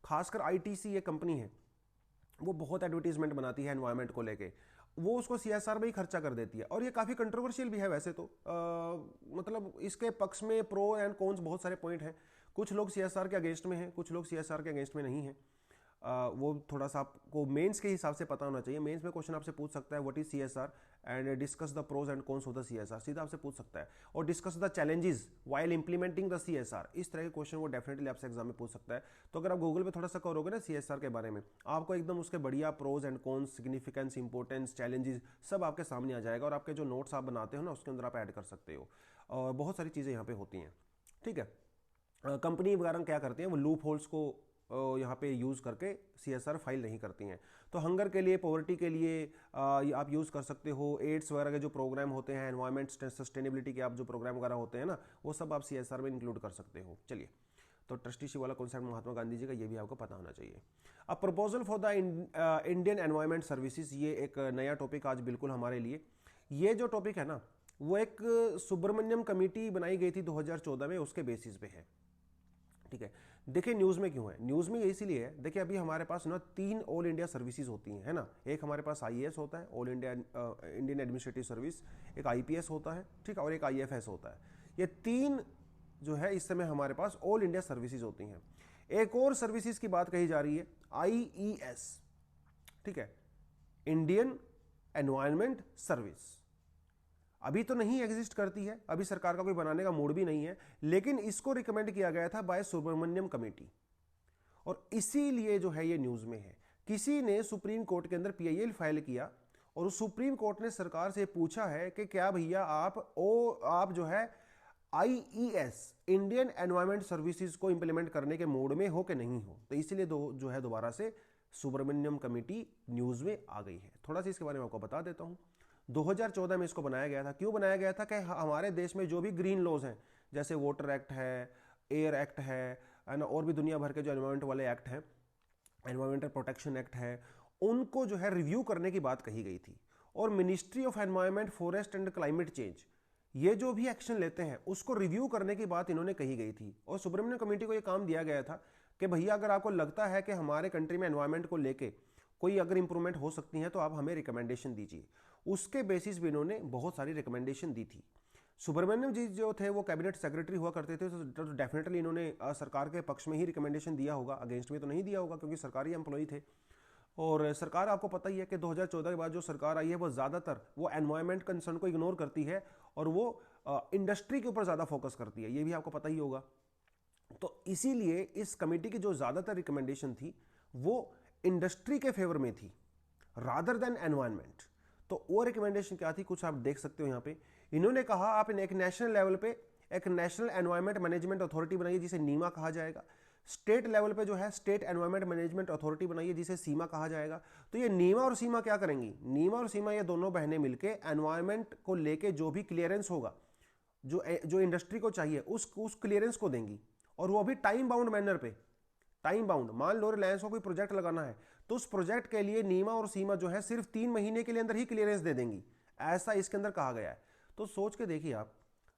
खासकर आईटीसी ये कंपनी है वो बहुत एडवर्टीजमेंट बनाती है एनवायरनमेंट को लेके, वो उसको सीएसआर में ही खर्चा कर देती है। और ये काफी कंट्रोवर्शियल भी है वैसे तो, मतलब इसके पक्ष में प्रो एंड कॉन्स बहुत सारे पॉइंट हैं। कुछ लोग सीएसआर के अगेंस्ट में हैं, कुछ लोग सीएसआर के अगेंस्ट में नहीं हैं। वो थोड़ा सा आपको मेंस के हिसाब से पता होना चाहिए। मेंस में क्वेश्चन आपसे पूछ सकता है what is CSR and discuss the pros and cons of the CSR, सीधा आपसे पूछ सकता है। और discuss the challenges while implementing the CSR, इस तरह के क्वेश्चन वो डेफिनेटली आपसे एग्जाम में पूछ सकता है। तो अगर आप गूगल पे थोड़ा सा करोगे ना सीएसआर के बारे में, आपको एकदम उसके बढ़िया pros and cons, significance, importance, challenges सब आपके सामने आ जाएगा और आपके जो नोट्स आप बनाते हो ना उसके अंदर आप ऐड कर सकते हो। और बहुत सारी चीज़ें यहाँ पे होती हैं। ठीक है, कंपनी वगैरह क्या करती हैं, वो लूप होल्स को यहाँ पे यूज़ करके सीएसआर फाइल नहीं करती हैं। तो हंगर के लिए, पॉवर्टी के लिए आप यूज़ कर सकते हो। एड्स वगैरह के जो प्रोग्राम होते हैं, एनवायरमेंट सस्टेनेबिलिटी के आप जो प्रोग्राम वगैरह होते हैं ना, वो सब आप सीएसआर में इंक्लूड कर सकते हो। चलिए, तो ट्रस्टीशिप वाला कॉन्सेप्ट महात्मा गांधी जी का ये भी आपको पता होना चाहिए। अब proposal for the Indian environment services, ये एक नया टॉपिक आज बिल्कुल हमारे लिए। ये जो टॉपिक है ना वो एक सुब्रमण्यम कमेटी बनाई गई थी 2014 में, उसके बेसिस पे है। ठीक है, देखिए न्यूज़ में क्यों है, न्यूज़ में ये इसीलिए है, देखिए अभी हमारे पास ना 3 ऑल इंडिया सर्विसेज होती हैं, है ना। एक हमारे पास आईएएस होता है, all India Indian administrative service, एक आईपीएस होता है, ठीक है, और एक आईएफएस होता है। ये 3 जो है इस समय हमारे पास ऑल इंडिया सर्विसेज होती हैं। एक और सर्विसेज की बात कही जा रही है, आईईएस, ठीक है, इंडियन एनवायरमेंट सर्विस। अभी तो नहीं एग्जिस्ट करती है, अभी सरकार का कोई बनाने का मूड भी नहीं है, लेकिन इसको रिकमेंड किया गया था बाय सुब्रमण्यम कमेटी, और इसीलिए जो है ये न्यूज़ में है। किसी ने सुप्रीम कोर्ट के अंदर पीआईएल फाइल किया और सुप्रीम कोर्ट ने सरकार से पूछा है कि क्या भैया आप जो है आईईएस, इंडियन एनवायरमेंट सर्विसेज को इंप्लीमेंट करने के मूड में हो कि नहीं हो। तो इसीलिए जो है दोबारा से सुब्रमण्यम कमेटी न्यूज़ में आ गई है। थोड़ा सा इसके बारे में आपको बता देता हूँ। 2014 में इसको बनाया गया था। क्यों बनाया गया था कि हमारे देश में जो भी ग्रीन लॉज हैं, जैसे वाटर एक्ट है, एयर एक्ट है, है ना, और भी दुनिया भर के जो एनवायरमेंट वाले एक्ट हैं, एनवायरमेंटल प्रोटेक्शन एक्ट है, उनको जो है रिव्यू करने की बात कही गई थी। और ministry of environment, forest and climate change ये जो भी एक्शन लेते हैं उसको रिव्यू करने की बात इन्होंने कही गई थी। और सुब्रमण्यम कमेटी को ये काम दिया गया था कि भैया अगर आपको लगता है कि हमारे कंट्री में एनवायरमेंट को लेके कोई अगर इंप्रूवमेंट हो सकती है तो आप हमें रिकमेंडेशन दीजिए। उसके बेसिस पे इन्होंने बहुत सारी रिकमेंडेशन दी थी। सुब्रमण्यम जी जो थे वो कैबिनेट सेक्रेटरी हुआ करते थे, तो डेफिनेटली इन्होंने सरकार के पक्ष में ही रिकमेंडेशन दिया होगा, अगेंस्ट में तो नहीं दिया होगा क्योंकि सरकारी एम्प्लॉई थे। और सरकार आपको पता ही है कि 2014 के बाद जो सरकार आई है वो ज़्यादातर वो एनवायरमेंट कंसर्न को इग्नोर करती है और वो इंडस्ट्री के ऊपर ज़्यादा फोकस करती है, ये भी आपको पता ही होगा। तो इसीलिए इस कमेटी की जो ज़्यादातर रिकमेंडेशन थी वो इंडस्ट्री के फेवर में थी रादर देन एनवायरमेंट। तो वो रिकमेंडेशन क्या थी, कुछ आप देख सकते हो यहाँ पे। इन्होंने कहा आप एक नेशनल लेवल पे एक नेशनल एनवायरमेंट मैनेजमेंट अथॉरिटी बनाइए जिसे नीमा कहा जाएगा। स्टेट लेवल पे जो है स्टेट एनवायरमेंट मैनेजमेंट अथॉरिटी बनाइए जिसे सीमा कहा जाएगा। तो ये नीमा और सीमा क्या करेंगी, नीमा और सीमा ये दोनों बहनें मिलके एनवायरमेंट को लेके जो भी क्लियरेंस होगा जो इंडस्ट्री को चाहिए उस क्लियरेंस को देंगी, और वो भी टाइम बाउंड मैनर पे। टाइम बाउंड, मान लो रिलायंस को कोई प्रोजेक्ट लगाना है तो उस प्रोजेक्ट के लिए नीमा और सीमा जो है सिर्फ 3 महीने के लिए अंदर ही क्लियरेंस दे देंगी, ऐसा इसके अंदर कहा गया है। तो सोच के देखिए आप,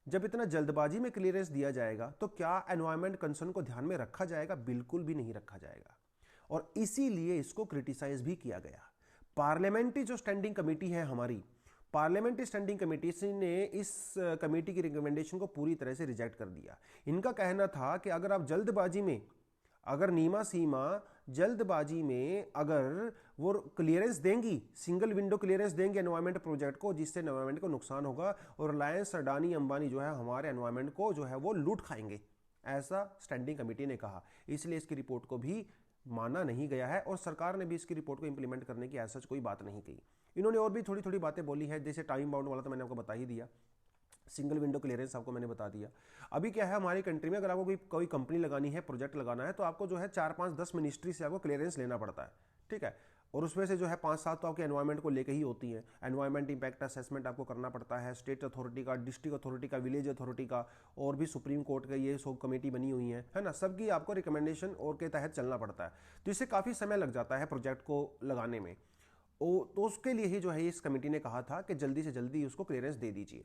जब इतना जल्दबाजी में क्लियरेंस दिया जाएगा तो क्या एनवायरमेंट कंसर्न को ध्यान में रखा जाएगा? बिल्कुल भी नहीं रखा जाएगा। और इसीलिए इसको क्रिटिसाइज भी किया गया। पार्लियामेंट्री जो स्टैंडिंग कमेटी है हमारी, पार्लियामेंट्री स्टैंडिंग कमेटी ने इस कमेटी की रिकमेंडेशन को पूरी तरह से रिजेक्ट कर दिया। इनका कहना था कि अगर आप जल्दबाजी में, अगर नीमा सीमा जल्दबाजी में अगर वो क्लियरेंस देंगी, सिंगल विंडो क्लियरेंस देंगे एनवायरमेंट प्रोजेक्ट को, जिससे एनवायरमेंट को नुकसान होगा और रिलायंस, अडानी, अंबानी जो है हमारे एनवायरमेंट को जो है वो लूट खाएंगे, ऐसा स्टैंडिंग कमेटी ने कहा। इसलिए इसकी रिपोर्ट को भी माना नहीं गया है और सरकार ने भी इसकी रिपोर्ट को इंप्लीमेंट करने की ऐसा कोई बात नहीं कही। इन्होंने और भी थोड़ी थोड़ी बातें बोली है, जैसे टाइम बाउंड वाला तो मैंने आपको बता ही दिया, सिंगल विंडो क्लियरेंस आपको मैंने बता दिया। अभी क्या है हमारी कंट्री में, अगर आपको कोई कंपनी लगानी है, प्रोजेक्ट लगाना है, तो आपको जो है 4, 5, 10 मिनिस्ट्री से आपको क्लियरेंस लेना पड़ता है, ठीक है। और उसमें से जो है 5-7 तो आपके एनवायरमेंट को लेके ही होती हैं। एनवायरमेंट इंपैक्ट असेसमेंट आपको करना पड़ता है, स्टेट अथॉरिटी का, डिस्ट्रिक्ट अथॉरिटी का, विलेज अथॉरिटी का, और भी सुप्रीम कोर्ट का ये सब कमेटी बनी हुई है ना, सबकी आपको रिकमेंडेशन और के तहत चलना पड़ता है। तो इससे काफ़ी समय लग जाता है प्रोजेक्ट को लगाने में। तो उसके लिए ही जो है इस कमेटी ने कहा था कि जल्दी से जल्दी उसको क्लियरेंस दे दीजिए।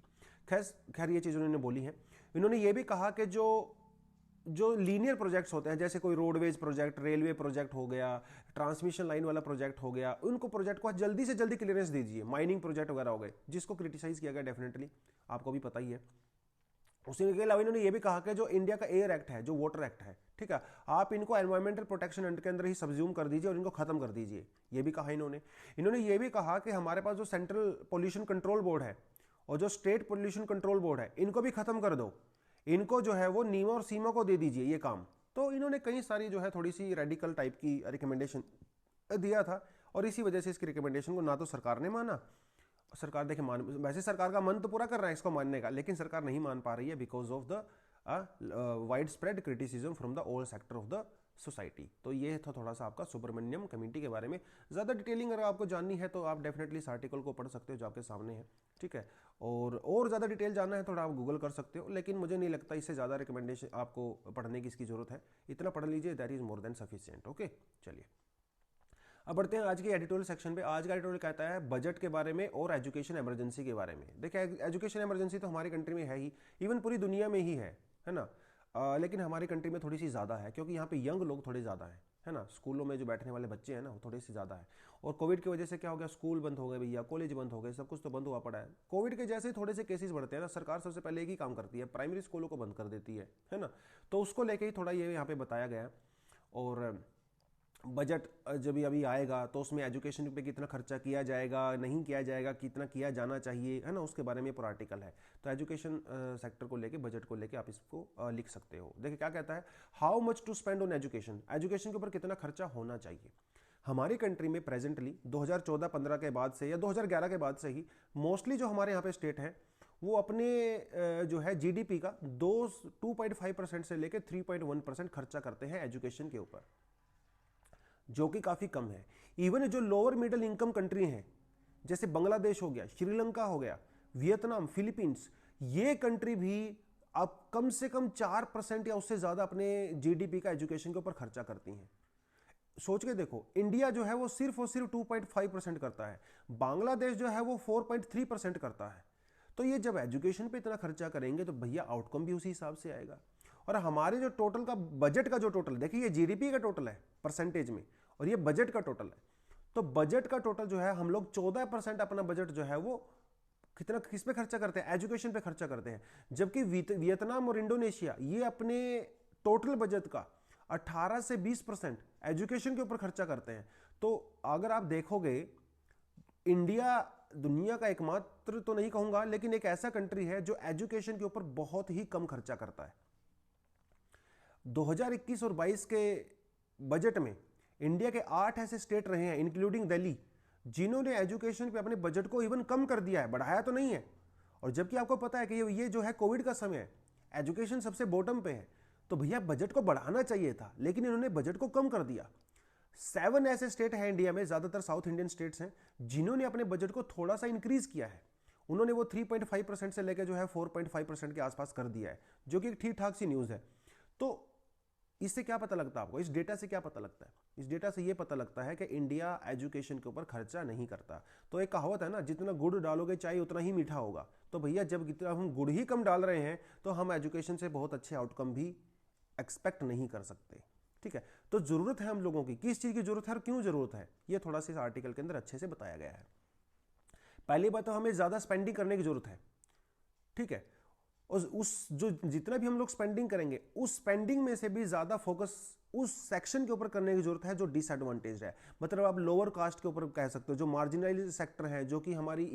खैर ये चीज़ उन्होंने बोली है। इन्होंने ये भी कहा कि जो लीनियर प्रोजेक्ट्स होते हैं, जैसे कोई रोडवेज प्रोजेक्ट, रेलवे प्रोजेक्ट हो गया, ट्रांसमिशन लाइन वाला प्रोजेक्ट हो गया, उनको प्रोजेक्ट को जल्दी से जल्दी क्लियरेंस दे दीजिए। माइनिंग प्रोजेक्ट वगैरह हो गए, जिसको क्रिटिसाइज किया गया डेफिनेटली, आपको भी पता ही है। उसी के अलावा इन्होंने ये भी कहा कि जो इंडिया का एयर एक्ट है, जो वाटर एक्ट है, ठीक है, आप इनको एनवायरमेंटल प्रोटेक्शन एक्ट के अंदर ही सब्ज्यूम कर दीजिए और इनको खत्म कर दीजिए, ये भी कहा इन्होंने ये भी कहा कि हमारे पास जो सेंट्रल पोल्यूशन कंट्रोल बोर्ड है और जो स्टेट पोल्यूशन कंट्रोल बोर्ड है, इनको भी खत्म कर दो, इनको जो है वो नीमा और सीमा को दे दीजिए ये काम। तो इन्होंने कई सारी जो है थोड़ी सी रेडिकल टाइप की रिकमेंडेशन दिया था और इसी वजह से इसकी रिकमेंडेशन को ना तो सरकार ने माना, सरकार देखिए वैसे सरकार का मन तो पूरा कर रहा है इसको मानने का, लेकिन सरकार नहीं मान पा रही है because of the wide spread criticism from the all sector of the society. तो ये था थोड़ा सा आपका सुब्रमण्यम कमेटी के बारे में। ज़्यादा डिटेलिंग अगर आपको जाननी है तो आप डेफिनेटली इस आर्टिकल को पढ़ सकते हो जो आपके सामने है, ठीक है। और ज़्यादा डिटेल जानना है थोड़ा आप गूगल कर सकते हो, लेकिन मुझे नहीं लगता इससे ज़्यादा रिकमेंडेशन आपको पढ़ने की इसकी ज़रूरत है, इतना पढ़ लीजिए, that is more than sufficient. Okay, चलिए अब बढ़ते हैं आज के एडिटोरियल सेक्शन पे। आज का एडिटोरियल कहता है बजट के बारे में और एजुकेशन इमरजेंसी के बारे में। देखिए एजुकेशन इमरजेंसी तो हमारी कंट्री में है ही, इवन पूरी दुनिया में ही है ना, लेकिन हमारी कंट्री में थोड़ी सी ज़्यादा है क्योंकि यहाँ पे यंग लोग थोड़े ज़्यादा हैं, है ना। स्कूलों में जो बैठने वाले बच्चे हैं ना वो थोड़े से ज़्यादा है। और कोविड की वजह से क्या हो गया, स्कूल बंद हो गए भैया, कॉलेज बंद हो गए, सब कुछ तो बंद हुआ पड़ा है। कोविड के जैसे थोड़े से केसेस बढ़ते हैं ना, सरकार सबसे पहले एक ही काम करती है, प्राइमरी स्कूलों को बंद कर देती है ना। तो उसको लेके ही थोड़ा ये यहाँ पे बताया गया है। और बजट जब अभी आएगा तो उसमें एजुकेशन पे कितना खर्चा किया जाएगा, नहीं किया जाएगा, कितना किया जाना चाहिए, है ना, उसके बारे में पूरा आर्टिकल है। तो एजुकेशन सेक्टर को लेके, बजट को लेके आप इसको लिख सकते हो। देखिए क्या कहता है, how much to spend on education, education के ऊपर कितना खर्चा होना चाहिए। हमारी कंट्री में प्रेजेंटली 2014-15 के बाद से या 2011 के बाद से ही मोस्टली जो हमारे यहाँ पे स्टेट हैं वो अपने जो है जीडीपी का 2.5% से लेकर 3.1% खर्चा करते हैं एजुकेशन के ऊपर, जो कि काफ़ी कम है। इवन जो लोअर मिडिल इनकम कंट्री हैं जैसे बांग्लादेश हो गया, श्रीलंका हो गया, वियतनाम, फिलीपींस, ये कंट्री भी अब कम से कम 4% या उससे ज्यादा अपने जीडीपी का एजुकेशन के ऊपर खर्चा करती हैं। सोच के देखो, इंडिया जो है वो सिर्फ और सिर्फ 2.5% करता है, बांग्लादेश जो है वो 4.3% करता है। तो ये जब एजुकेशन पे इतना खर्चा करेंगे तो भैया आउटकम भी उसी हिसाब से आएगा। और हमारे जो टोटल का बजट का जो टोटल, देखिए ये जीडीपी का टोटल है परसेंटेज में और ये बजट का टोटल है। तो बजट का टोटल जो है हम लोग 14% अपना बजट जो है वो कितना किस पे खर्चा करते हैं, एजुकेशन पे खर्चा करते हैं। जबकि वियतनाम और इंडोनेशिया ये अपने टोटल बजट का 18 से 20% एजुकेशन के ऊपर खर्चा करते हैं। तो अगर आप देखोगे, इंडिया दुनिया का एकमात्र तो नहीं कहूंगा लेकिन एक ऐसा कंट्री है जो एजुकेशन के ऊपर बहुत ही कम खर्चा करता है। 2021 और 22 के बजट में इंडिया के 8 ऐसे स्टेट रहे हैं इंक्लूडिंग दिल्ली जिन्होंने एजुकेशन पे अपने बजट को इवन कम कर दिया है, बढ़ाया तो नहीं है। और जबकि आपको पता है कि ये जो है कोविड का समय है, एजुकेशन सबसे बॉटम पे है, तो भैया बजट को बढ़ाना चाहिए था, लेकिन इन्होंने बजट को कम कर दिया। 7 ऐसे स्टेट हैं इंडिया में, ज्यादातर साउथ इंडियन स्टेट्स हैं, जिन्होंने अपने बजट को थोड़ा सा इंक्रीज किया है। उन्होंने वो 3.5% से लेकर जो है 4.5% के आसपास कर दिया है, जो कि ठीक ठाक सी न्यूज है। तो इससे क्या पता लगता है आपको, इस डेटा से क्या पता लगता है? इस डेटा से ये पता लगता है कि इंडिया एजुकेशन के ऊपर खर्चा नहीं करता। तो एक कहावत है ना, जितना गुड़ डालोगे चाय उतना ही मीठा होगा। तो भैया जब इतना हम गुड़ ही कम डाल रहे हैं तो हम एजुकेशन से बहुत अच्छे आउटकम भी एक्सपेक्ट नहीं कर सकते। ठीक है, तो जरूरत है हम लोगों की, किस चीज की जरूरत है और क्यों जरूरत है, ये थोड़ा सा इस आर्टिकल के अंदर अच्छे से बताया गया है। पहली बात तो हमें ज्यादा स्पेंडिंग करने की जरूरत है। ठीक है, उस जो जितना भी हम लोग स्पेंडिंग करेंगे उस स्पेंडिंग में से भी ज्यादा फोकस उस सेक्शन के ऊपर करने की जरूरत है जो डिसएडवांटेज है। मतलब आप लोअर कास्ट के ऊपर कह सकते हो, जो मार्जिनलाइज्ड सेक्टर है, जो कि हमारी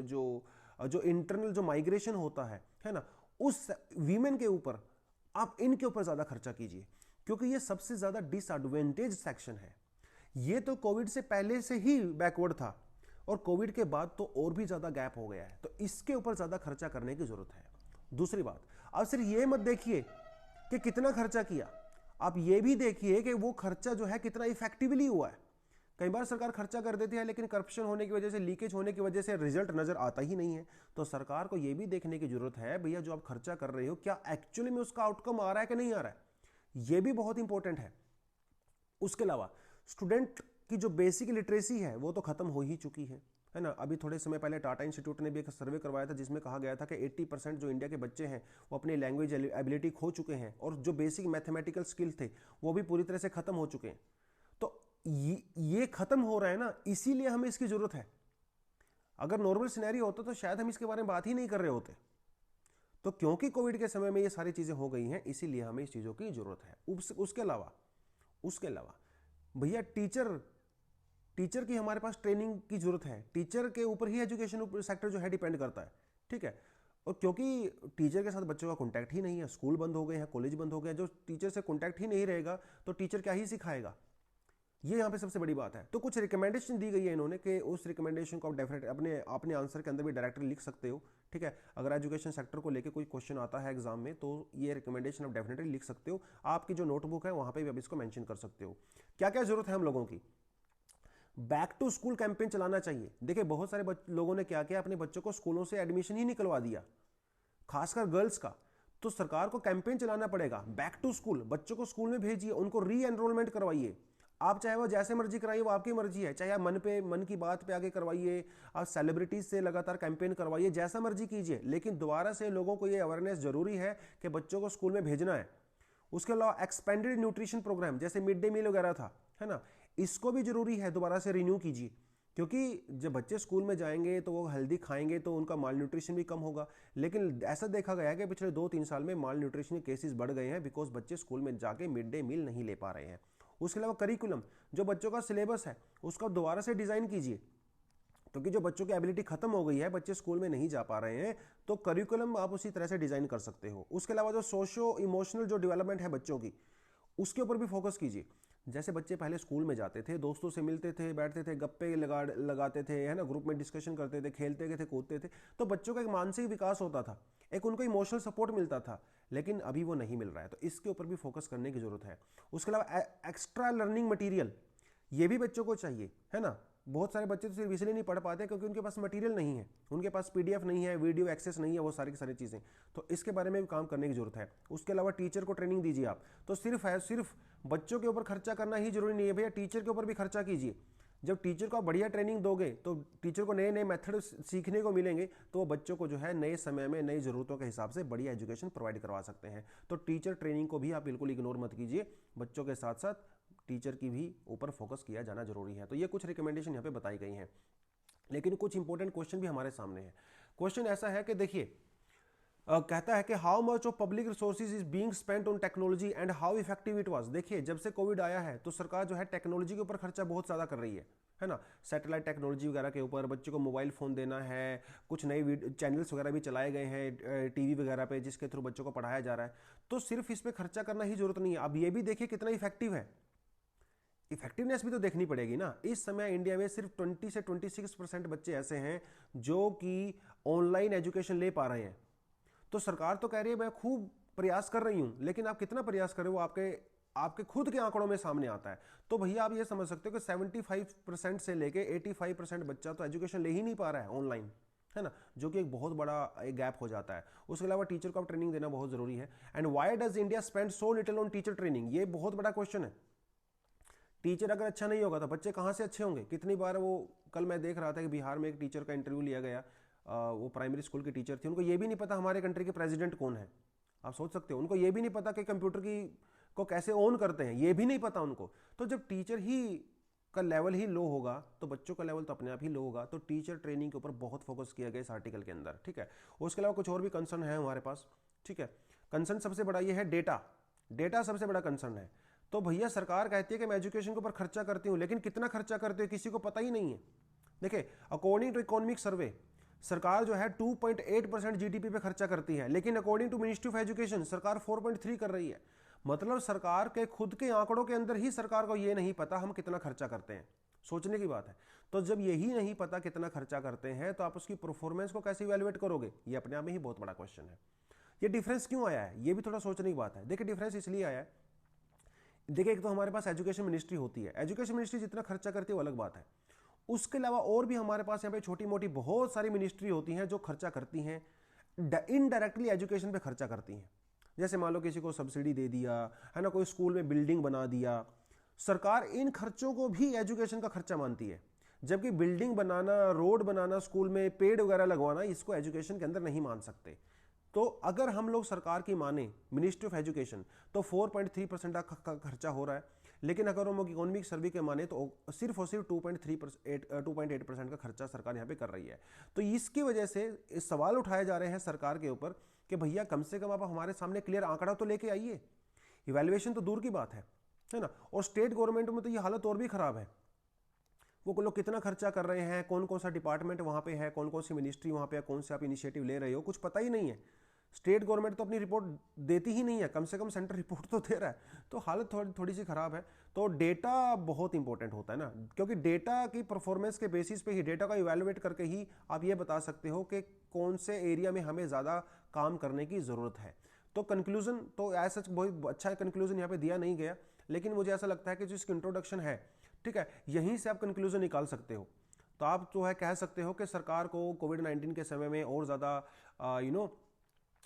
जो इंटरनल जो माइग्रेशन होता है ना, उस वीमेन के ऊपर आप इनके ऊपर ज्यादा खर्चा कीजिए, क्योंकि ये सबसे ज्यादा डिसएडवांटेज सेक्शन है। ये तो कोविड से पहले से ही बैकवर्ड था और कोविड के बाद तो और भी ज्यादा गैप हो गया है, तो इसके ऊपर ज्यादा खर्चा करने की जरूरत है। दूसरी बात, अब सिर्फ ये मत देखिए कि कितना खर्चा किया, आप ये भी देखिए कि वो खर्चा जो है कितना इफेक्टिवली हुआ है। कई बार सरकार खर्चा कर देती है लेकिन करप्शन होने की वजह से, लीकेज होने की वजह से रिजल्ट नजर आता ही नहीं है। तो सरकार को ये भी देखने की जरूरत है भैया जो आप खर्चा कर रहे हो क्या एक्चुअली में उसका आउटकम आ रहा है कि नहीं आ रहा है, ये भी बहुत इंपॉर्टेंट है। उसके अलावा स्टूडेंट की जो बेसिक लिटरेसी है वो तो खत्म हो ही चुकी है ना। अभी थोड़े समय पहले टाटा इंस्टीट्यूट ने भी एक सर्वे करवाया था जिसमें कहा गया था कि 80% जो इंडिया के बच्चे हैं वो अपनी लैंग्वेज एबिलिटी खो चुके हैं और जो बेसिक मैथमेटिकल स्किल थे वो भी पूरी तरह से खत्म हो चुके हैं। तो ये खत्म हो रहा है ना, इसीलिए हमें इसकी जरूरत है। अगर नॉर्मल सिनेरियो होता तो शायद हम इसके बारे में बात ही नहीं कर रहे होते। तो क्योंकि कोविड के समय में ये सारी चीजें हो गई हैं, इसीलिए हमें इस चीजों की जरूरत है। उसके अलावा भैया टीचर की हमारे पास ट्रेनिंग की जरूरत है। टीचर के ऊपर ही एजुकेशन सेक्टर जो है डिपेंड करता है। ठीक है, और क्योंकि टीचर के साथ बच्चों का कांटेक्ट ही नहीं है, स्कूल बंद हो गए हैं, कॉलेज बंद हो गए हैं, जो टीचर से कांटेक्ट ही नहीं रहेगा तो टीचर क्या ही सिखाएगा, ये यहाँ पे सबसे बड़ी बात है। तो कुछ रिकमेंडेशन दी गई है इन्होंने कि उस रिकमेंडेशन को आप डेफिनेट अपने आंसर के अंदर भी डायरेक्टली लिख सकते हो। ठीक है, अगर एजुकेशन सेक्टर को लेकर कोई क्वेश्चन आता है एग्जाम में तो ये रिकमेंडेशन आप डेफिनेटली लिख सकते हो। आपकी जो नोटबुक है वहां पर भी आप इसको मैंशन कर सकते हो। क्या क्या जरूरत है हम लोगों की, बैक टू स्कूल कैंपेन चलाना चाहिए। देखिए बहुत सारे लोगों ने क्या किया, अपने बच्चों को स्कूलों से एडमिशन ही निकलवा दिया, खासकर गर्ल्स का। तो सरकार को कैंपेन चलाना पड़ेगा, बैक टू स्कूल, बच्चों को स्कूल में भेजिए, उनको री एनरोलमेंट करवाइए। आप चाहे वो जैसे मर्जी कराइए, वो आपकी मर्जी है, चाहे आप मन की बात पे आगे करवाइए, आप सेलिब्रिटीज से लगातार कैंपेन करवाइए, जैसा मर्जी कीजिए, लेकिन दोबारा से लोगों को ये अवेयरनेस जरूरी है कि बच्चों को स्कूल में भेजना है। उसके अलावा एक्सपेंडेड न्यूट्रिशन प्रोग्राम जैसे मिड डे मील वगैरह था, है ना, इसको भी जरूरी है दोबारा से रिन्यू कीजिए, क्योंकि जब बच्चे स्कूल में जाएंगे तो वो हेल्दी खाएंगे तो उनका माल न्यूट्रिशन भी कम होगा। लेकिन ऐसा देखा गया है कि पिछले 2-3 साल में माल न्यूट्रिशन के केसेस बढ़ गए हैं बिकॉज बच्चे स्कूल में जाके मिड डे मील नहीं ले पा रहे हैं। उसके अलावा करिकुलम, जो बच्चों का सिलेबस है उसका दोबारा से डिजाइन कीजिए, क्योंकि जो बच्चों की एबिलिटी खत्म हो गई है, बच्चे स्कूल में नहीं जा पा रहे हैं, तो करिकुलम आप उसी तरह से डिजाइन कर सकते हो। उसके अलावा जो सोशो इमोशनल जो डेवलपमेंट है बच्चों की, उसके ऊपर भी फोकस कीजिए। जैसे बच्चे पहले स्कूल में जाते थे, दोस्तों से मिलते थे, बैठते थे, गप्पे लगाते थे, है ना, ग्रुप में डिस्कशन करते थे, खेलते थे, कूदते थे, तो बच्चों का एक मानसिक विकास होता था, एक उनको इमोशनल सपोर्ट मिलता था, लेकिन अभी वो नहीं मिल रहा है। तो इसके ऊपर भी फोकस करने की जरूरत है। उसके अलावा एक्स्ट्रा लर्निंग मटीरियल, ये भी बच्चों को चाहिए, है ना। बहुत सारे बच्चे तो सिर्फ इसलिए नहीं पढ़ पाते क्योंकि उनके पास मटेरियल नहीं है, उनके पास पीडीएफ नहीं है, वीडियो एक्सेस नहीं है, वो सारी की सारी चीज़ें। तो इसके बारे में भी काम करने की जरूरत है। उसके अलावा टीचर को ट्रेनिंग दीजिए आप। तो सिर्फ बच्चों के ऊपर खर्चा करना ही जरूरी नहीं है भैया, टीचर के ऊपर भी खर्चा कीजिए। जब टीचर को आप बढ़िया ट्रेनिंग दोगे तो टीचर को नए नए मेथड सीखने को मिलेंगे, तो वो बच्चों को जो है नए समय में नई ज़रूरतों के हिसाब से बढ़िया एजुकेशन प्रोवाइड करवा सकते हैं। तो टीचर ट्रेनिंग को भी आप बिल्कुल इग्नोर मत कीजिए, बच्चों के साथ साथ टीचर की भी ऊपर फोकस किया जाना जरूरी है। तो ये कुछ रिकमेंडेशन यहाँ पे बताई गई हैं, लेकिन कुछ इंपॉर्टेंट क्वेश्चन भी हमारे सामने है। क्वेश्चन ऐसा है कि देखिए, कहता है कि how much of public resources is being spent on technology and how effective it was. देखिए, जब से कोविड आया है तो सरकार जो है टेक्नोलॉजी के ऊपर खर्चा बहुत ज़्यादा कर रही है ना। सैटेलाइट टेक्नोलॉजी वगैरह के ऊपर, बच्चों को मोबाइल फ़ोन देना है, कुछ नए चैनल्स वगैरह भी चलाए गए हैं टीवी वगैरह पे, जिसके थ्रू बच्चों को पढ़ाया जा रहा है। तो सिर्फ इस पर खर्चा करना ही जरूरत नहीं है। अब ये भी देखिए कितना इफेक्टिव है, इफेक्टिवनेस भी तो देखनी पड़ेगी ना। इस समय इंडिया में सिर्फ 20 से 26% बच्चे ऐसे हैं जो कि ऑनलाइन एजुकेशन ले पा रहे हैं। तो सरकार तो कह रही है मैं खूब प्रयास कर रही हूं, लेकिन आप कितना प्रयास कर रहे हो आपके खुद के आंकड़ों में सामने आता है। तो भैया आप ये समझ सकते हो कि 75% से लेके 85% बच्चा तो एजुकेशन ले ही नहीं पा रहा है ऑनलाइन, है ना, जो कि एक बहुत बड़ा एक गैप हो जाता है। उसके अलावा टीचर को आप ट्रेनिंग देना बहुत जरूरी है। And why does India spend so little on teacher training, ये बहुत बड़ा क्वेश्चन है। टीचर अगर अच्छा नहीं होगा तो बच्चे कहाँ से अच्छे होंगे। कितनी बार वो, कल मैं देख रहा था कि बिहार में एक टीचर का इंटरव्यू लिया गया, वो प्राइमरी स्कूल की टीचर थी, उनको ये भी नहीं पता हमारे कंट्री के प्रेसिडेंट कौन है। आप सोच सकते हो, उनको ये भी नहीं पता कि कंप्यूटर की को कैसे ऑन करते हैं, ये भी नहीं पता उनको। तो जब टीचर ही का लेवल ही लो होगा तो बच्चों का लेवल तो अपने आप ही लो होगा। तो टीचर ट्रेनिंग के ऊपर बहुत फोकस किया गया इस आर्टिकल के अंदर, ठीक है। उसके अलावा कुछ और भी कंसर्न है हमारे पास, ठीक है। कंसर्न सबसे बड़ा ये है डेटा सबसे बड़ा कंसर्न है। तो भैया सरकार कहती है कि मैं एजुकेशन के ऊपर खर्चा करती हूँ, लेकिन कितना खर्चा करते हो किसी को पता ही नहीं है। देखिए, अकॉर्डिंग टू इकोनॉमिक सर्वे सरकार जो है 2.8% जीडीपी पे खर्चा करती है, लेकिन according to ministry of education सरकार 4.3 कर रही है। मतलब सरकार के खुद के आंकड़ों के अंदर ही सरकार को ये नहीं पता हम कितना खर्चा करते हैं। सोचने की बात है। तो जब यही नहीं पता कितना खर्चा करते हैं तो आप उसकी परफॉर्मेंस को कैसे इवैल्यूएट करोगे, ये अपने आप में ही बहुत बड़ा क्वेश्चन है। ये डिफरेंस क्यों आया है, ये भी थोड़ा सोचने की बात है। देखिए, डिफरेंस इसलिए आया है, देखिए एक तो हमारे पास एजुकेशन मिनिस्ट्री होती है, एजुकेशन मिनिस्ट्री जितना खर्चा करती है वो अलग बात है। उसके अलावा और भी हमारे पास यहाँ पे छोटी मोटी बहुत सारी मिनिस्ट्री होती हैं जो खर्चा करती हैं, इनडायरेक्टली एजुकेशन पे खर्चा करती हैं। जैसे मान लो किसी को सब्सिडी दे दिया, है ना, कोई स्कूल में बिल्डिंग बना दिया, सरकार इन खर्चों को भी एजुकेशन का खर्चा मानती है। जबकि बिल्डिंग बनाना, रोड बनाना, स्कूल में पेड़ वगैरह लगवाना, इसको एजुकेशन के अंदर नहीं मान सकते। तो अगर हम लोग सरकार की माने, मिनिस्ट्री ऑफ एजुकेशन, तो 4.3% का खर्चा हो रहा है। लेकिन अगर हम लोग इकोनॉमिक सर्वे के माने तो सिर्फ और सिर्फ 2.8% का खर्चा सरकार यहाँ पे कर रही है। तो इसकी वजह से सवाल उठाए जा रहे हैं सरकार के ऊपर कि भैया कम से कम आप हमारे सामने क्लियर आंकड़ा तो लेके आइए। इवैल्यूएशन तो दूर की बात है ना। और स्टेट गवर्नमेंट में तो ये हालत और भी खराब है। वो लोग कितना खर्चा कर रहे हैं, कौन कौन सा डिपार्टमेंट वहाँ पे है, कौन कौन सी मिनिस्ट्री वहाँ पे है, कौन से आप इनिशिएटिव ले रहे हो, कुछ पता ही नहीं है। स्टेट गवर्नमेंट तो अपनी रिपोर्ट देती ही नहीं है, कम से कम सेंटर रिपोर्ट तो दे रहा है। तो हालत थोड़ी सी खराब है। तो डेटा बहुत इंपॉर्टेंट होता है ना, क्योंकि डेटा की परफॉर्मेंस के बेसिस पे ही, डेटा का इवैल्यूएट करके ही आप ये बता सकते हो कि कौन से एरिया में हमें ज़्यादा काम करने की ज़रूरत है। तो कंक्लूजन तो ऐसा बहुत अच्छा कंक्लूजन यहाँ पे दिया नहीं गया, लेकिन मुझे ऐसा लगता है कि जो इसकी इंट्रोडक्शन है, ठीक है, यहीं से आप कंक्लूजन निकाल सकते हो। तो आप जो है कह सकते हो कि सरकार को कोविड-19 के समय में और ज़्यादा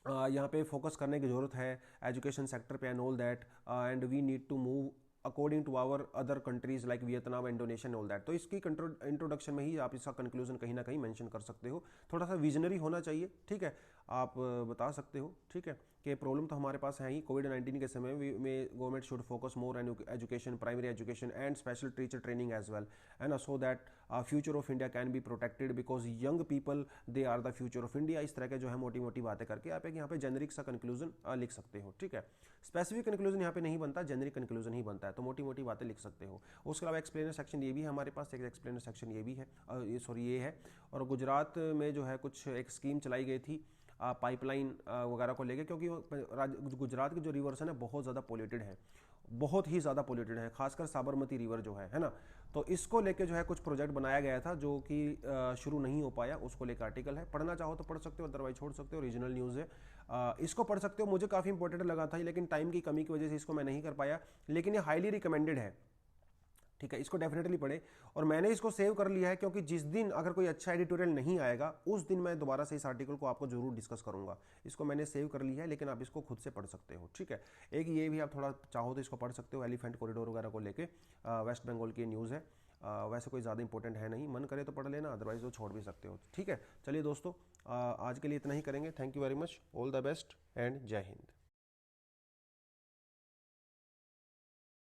यहाँ पे फोकस करने की ज़रूरत है एजुकेशन सेक्टर पे and all that, and we need to move according to our other countries like Vietnam, Indonesia, all that. तो इसकी इंट्रोडक्शन में ही आप इसका कंक्लूजन कहीं ना कहीं मेंशन कर सकते हो। थोड़ा सा विजनरी होना चाहिए, ठीक है, आप बता सकते हो, ठीक है, कि प्रॉब्लम तो हमारे पास है ही। कोविड-19 के समय में government should focus more on education, primary education and special teacher training as well, है ना, so that future of India can be protected because young people they are the future of India. इस तरह के जो है मोटी मोटी बातें करके आप एक यहाँ पे जेनरिक सा कंक्लूजन लिख सकते हो, ठीक है। स्पेसिफिक कंक्लूजन यहाँ पे नहीं बनता, जेनरिक कंक्लूजन ही बनता है। तो मोटी मोटी बातें लिख सकते हो। उसके अलावा एक्सप्लेनर सेक्शन ये भी है हमारे पास, एक एक्सप्लेनर सेक्शन ये भी है, ये है। और गुजरात में जो है कुछ एक स्कीम चलाई गई थी पाइपलाइन वगैरह को लेके, क्योंकि गुजरात की जो रिवर्स है ना बहुत ज़्यादा पोल्यूटेड है, बहुत ही ज़्यादा पोल्यूटेड है, खासकर साबरमती रिवर जो है ना। तो इसको लेके जो है कुछ प्रोजेक्ट बनाया गया था जो कि शुरू नहीं हो पाया, उसको लेकर आर्टिकल है। पढ़ना चाहो तो पढ़ सकते हो, अदरवाइज छोड़ सकते हो। रीजनल न्यूज़ है, इसको पढ़ सकते हो। मुझे काफ़ी इंपॉर्टेंट लगा था, लेकिन टाइम की कमी की वजह से इसको मैं नहीं कर पाया, लेकिन ये हाईली रिकमेंडेड है, ठीक है, इसको डेफिनेटली पढ़े। और मैंने इसको सेव कर लिया है क्योंकि जिस दिन अगर कोई अच्छा एडिटोरियल नहीं आएगा उस दिन मैं दोबारा से इस आर्टिकल को आपको जरूर डिस्कस करूंगा। इसको मैंने सेव कर लिया है, लेकिन आप इसको खुद से पढ़ सकते हो। ठीक है, एक ये भी आप थोड़ा चाहो तो इसको पढ़ सकते हो, एलिफेंट कॉरिडोर वगैरह को लेके, वेस्ट बंगाल की न्यूज़ है। वैसे कोई ज़्यादा इंपॉर्टेंट है नहीं, मन करे तो पढ़ लेना, अदरवाइज तो छोड़ भी सकते हो। ठीक है, चलिए दोस्तों, आज के लिए इतना ही करेंगे। Thank you very much, all the best and जय हिंद।